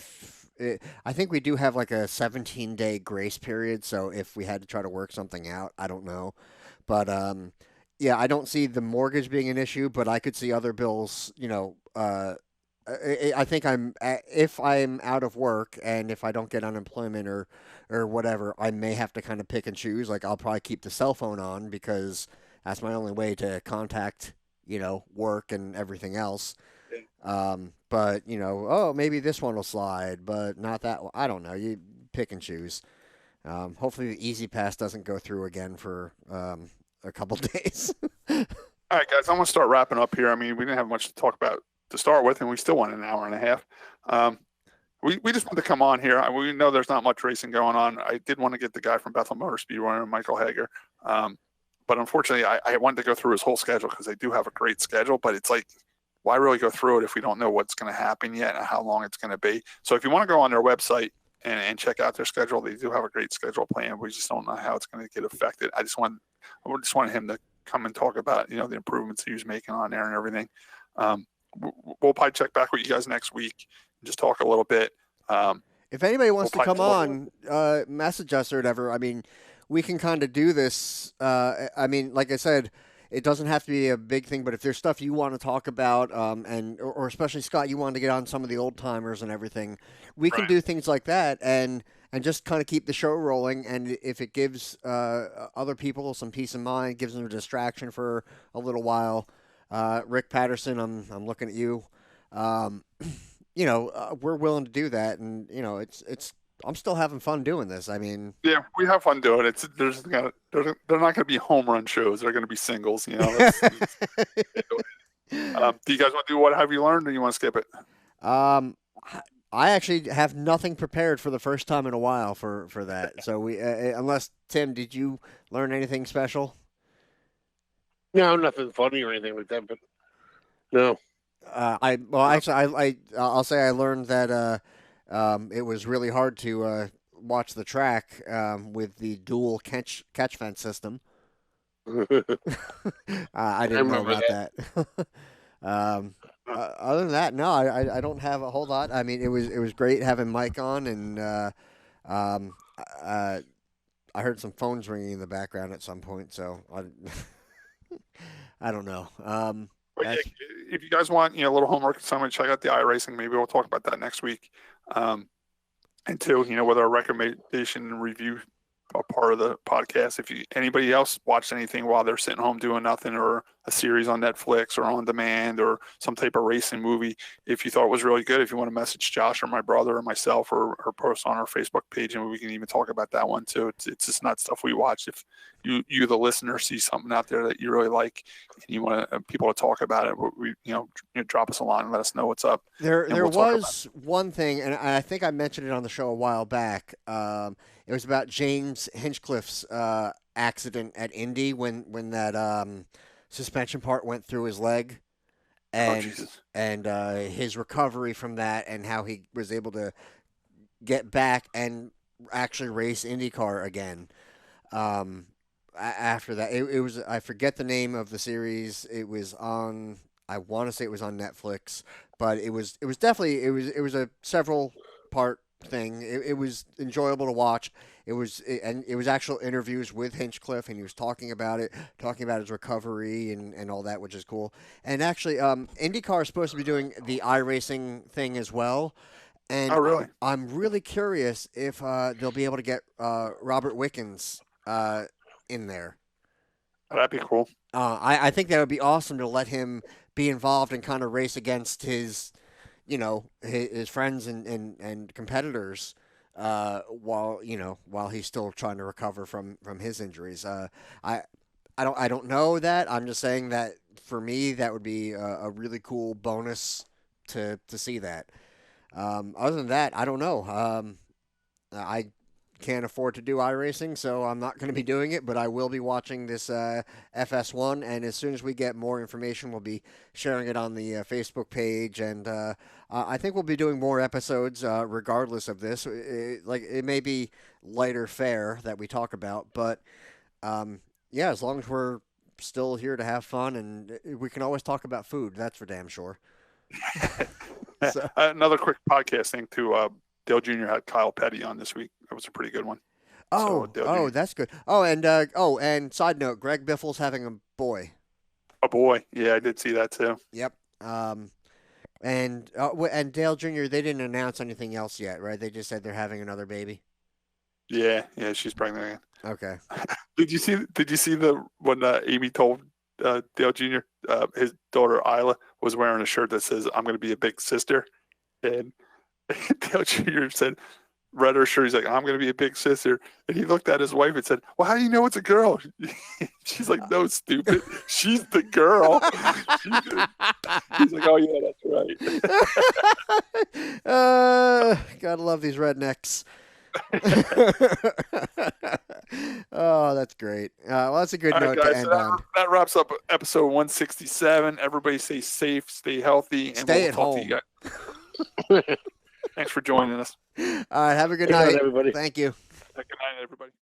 think we do have like a 17-day grace period. So if we had to try to work something out, I don't know. But yeah, I don't see the mortgage being an issue. But I could see other bills. I think if I'm out of work and if I don't get unemployment or whatever, I may have to kind of pick and choose. Like I'll probably keep the cell phone on because that's my only way to contact, work and everything else. But oh, maybe this one will slide, but not that one. I don't know. You pick and choose. Hopefully the Easy Pass doesn't go through again for a couple days. All right, guys, I'm gonna start wrapping up here. I mean, we didn't have much to talk about to start with, and we still went an hour and a half. We just wanted to come on here. We know there's not much racing going on. I did want to get the guy from Bethel Motor Speedway, Michael Hager. But unfortunately, I wanted to go through his whole schedule because they do have a great schedule. But it's like, why really go through it if we don't know what's going to happen yet and how long it's going to be? So if you want to go on their website and check out their schedule, they do have a great schedule plan. We just don't know how it's going to get affected. I just wanted him to come and talk about the improvements he was making on there and everything. We'll probably check back with you guys next week and just talk a little bit. If anybody wants to come on, message us or whatever. I mean, we can kind of do this. I mean, like I said, it doesn't have to be a big thing, but if there's stuff you want to talk about, or especially Scott, you want to get on some of the old timers and everything, we can do things like that and just kind of keep the show rolling. And if it gives other people some peace of mind, gives them a distraction for a little while. Rick Patterson, I'm looking at you. We're willing to do that, and it's. I'm still having fun doing this. I mean, yeah, we have fun doing it. They're not going to be home run shows. They're going to be singles. Do you guys want to do what have you learned, or you want to skip it? I actually have nothing prepared for the first time in a while for that. So we, unless Tim, did you learn anything special? No, nothing funny or anything like that. But no. I'll say I learned that it was really hard to watch the track with the dual catch fence system. I didn't know about that. Other than that, no, I don't have a whole lot. I mean, it was great having Mike on, and I heard some phones ringing in the background at some point, so I don't know. But yeah, if you guys want, a little homework assignment, check out the iRacing. Maybe we'll talk about that next week. And two, with our recommendation and review part of the podcast. If anybody else watched anything while they're sitting home doing nothing, or a series on Netflix or on demand or some type of racing movie, if you thought it was really good, if you want to message Josh or my brother or myself or post on our Facebook page, and we can even talk about that one too. It's just not stuff we watch. If you the listener, see something out there that you really like and you want people to talk about it, drop us a line and let us know what's up. There was one thing, and I think I mentioned it on the show a while back. It was about James Hinchcliffe's accident at Indy when that suspension part went through his leg, and his recovery from that, and how he was able to get back and actually race IndyCar again. After that, it was, I forget the name of the series. It was on, I want to say it was on Netflix, but it was definitely it was a several part thing. It was enjoyable to watch. It was actual interviews with Hinchcliffe, and he was talking about his recovery and all that, which is cool. And actually, IndyCar is supposed to be doing the iRacing thing as well. And oh, really? I'm really curious if they'll be able to get Robert Wickens in there. That'd be cool. I think that would be awesome to let him be involved and kind of race against his friends and competitors while he's still trying to recover from his injuries. I don't know that. I'm just saying that for me that would be a really cool bonus to see that. Other than that, I don't know. can't afford to do iRacing, so I'm not going to be doing it, but I will be watching this FS1, and as soon as we get more information, we'll be sharing it on the Facebook page, and I think we'll be doing more episodes regardless of this. It may be lighter fare that we talk about, but yeah, as long as we're still here to have fun, and we can always talk about food, that's for damn sure. So. Another quick podcast thing too. Dale Jr. had Kyle Petty on this week. That was a pretty good one. Oh, that's good. And side note, Greg Biffle's having a boy. A boy. Yeah, I did see that too. Yep. And Dale Jr. They didn't announce anything else yet, right? They just said they're having another baby. Yeah, she's pregnant. Okay. Did you see when Amy told Dale Jr. His daughter Isla was wearing a shirt that says "I'm going to be a big sister," and Dale Jr. read her shirt. He's like, "I'm going to be a big sister," and he looked at his wife and said, "Well, how do you know it's a girl?" She's like, "No, stupid. She's the girl." He's like, "Oh yeah, that's right." Gotta love these rednecks. Oh, that's great. Well, that's a good note to end on. That wraps up episode 167. Everybody stay safe, stay healthy, and stay at home. Thanks for joining us. All right, have a good night, everybody. Thank you. Good night, everybody.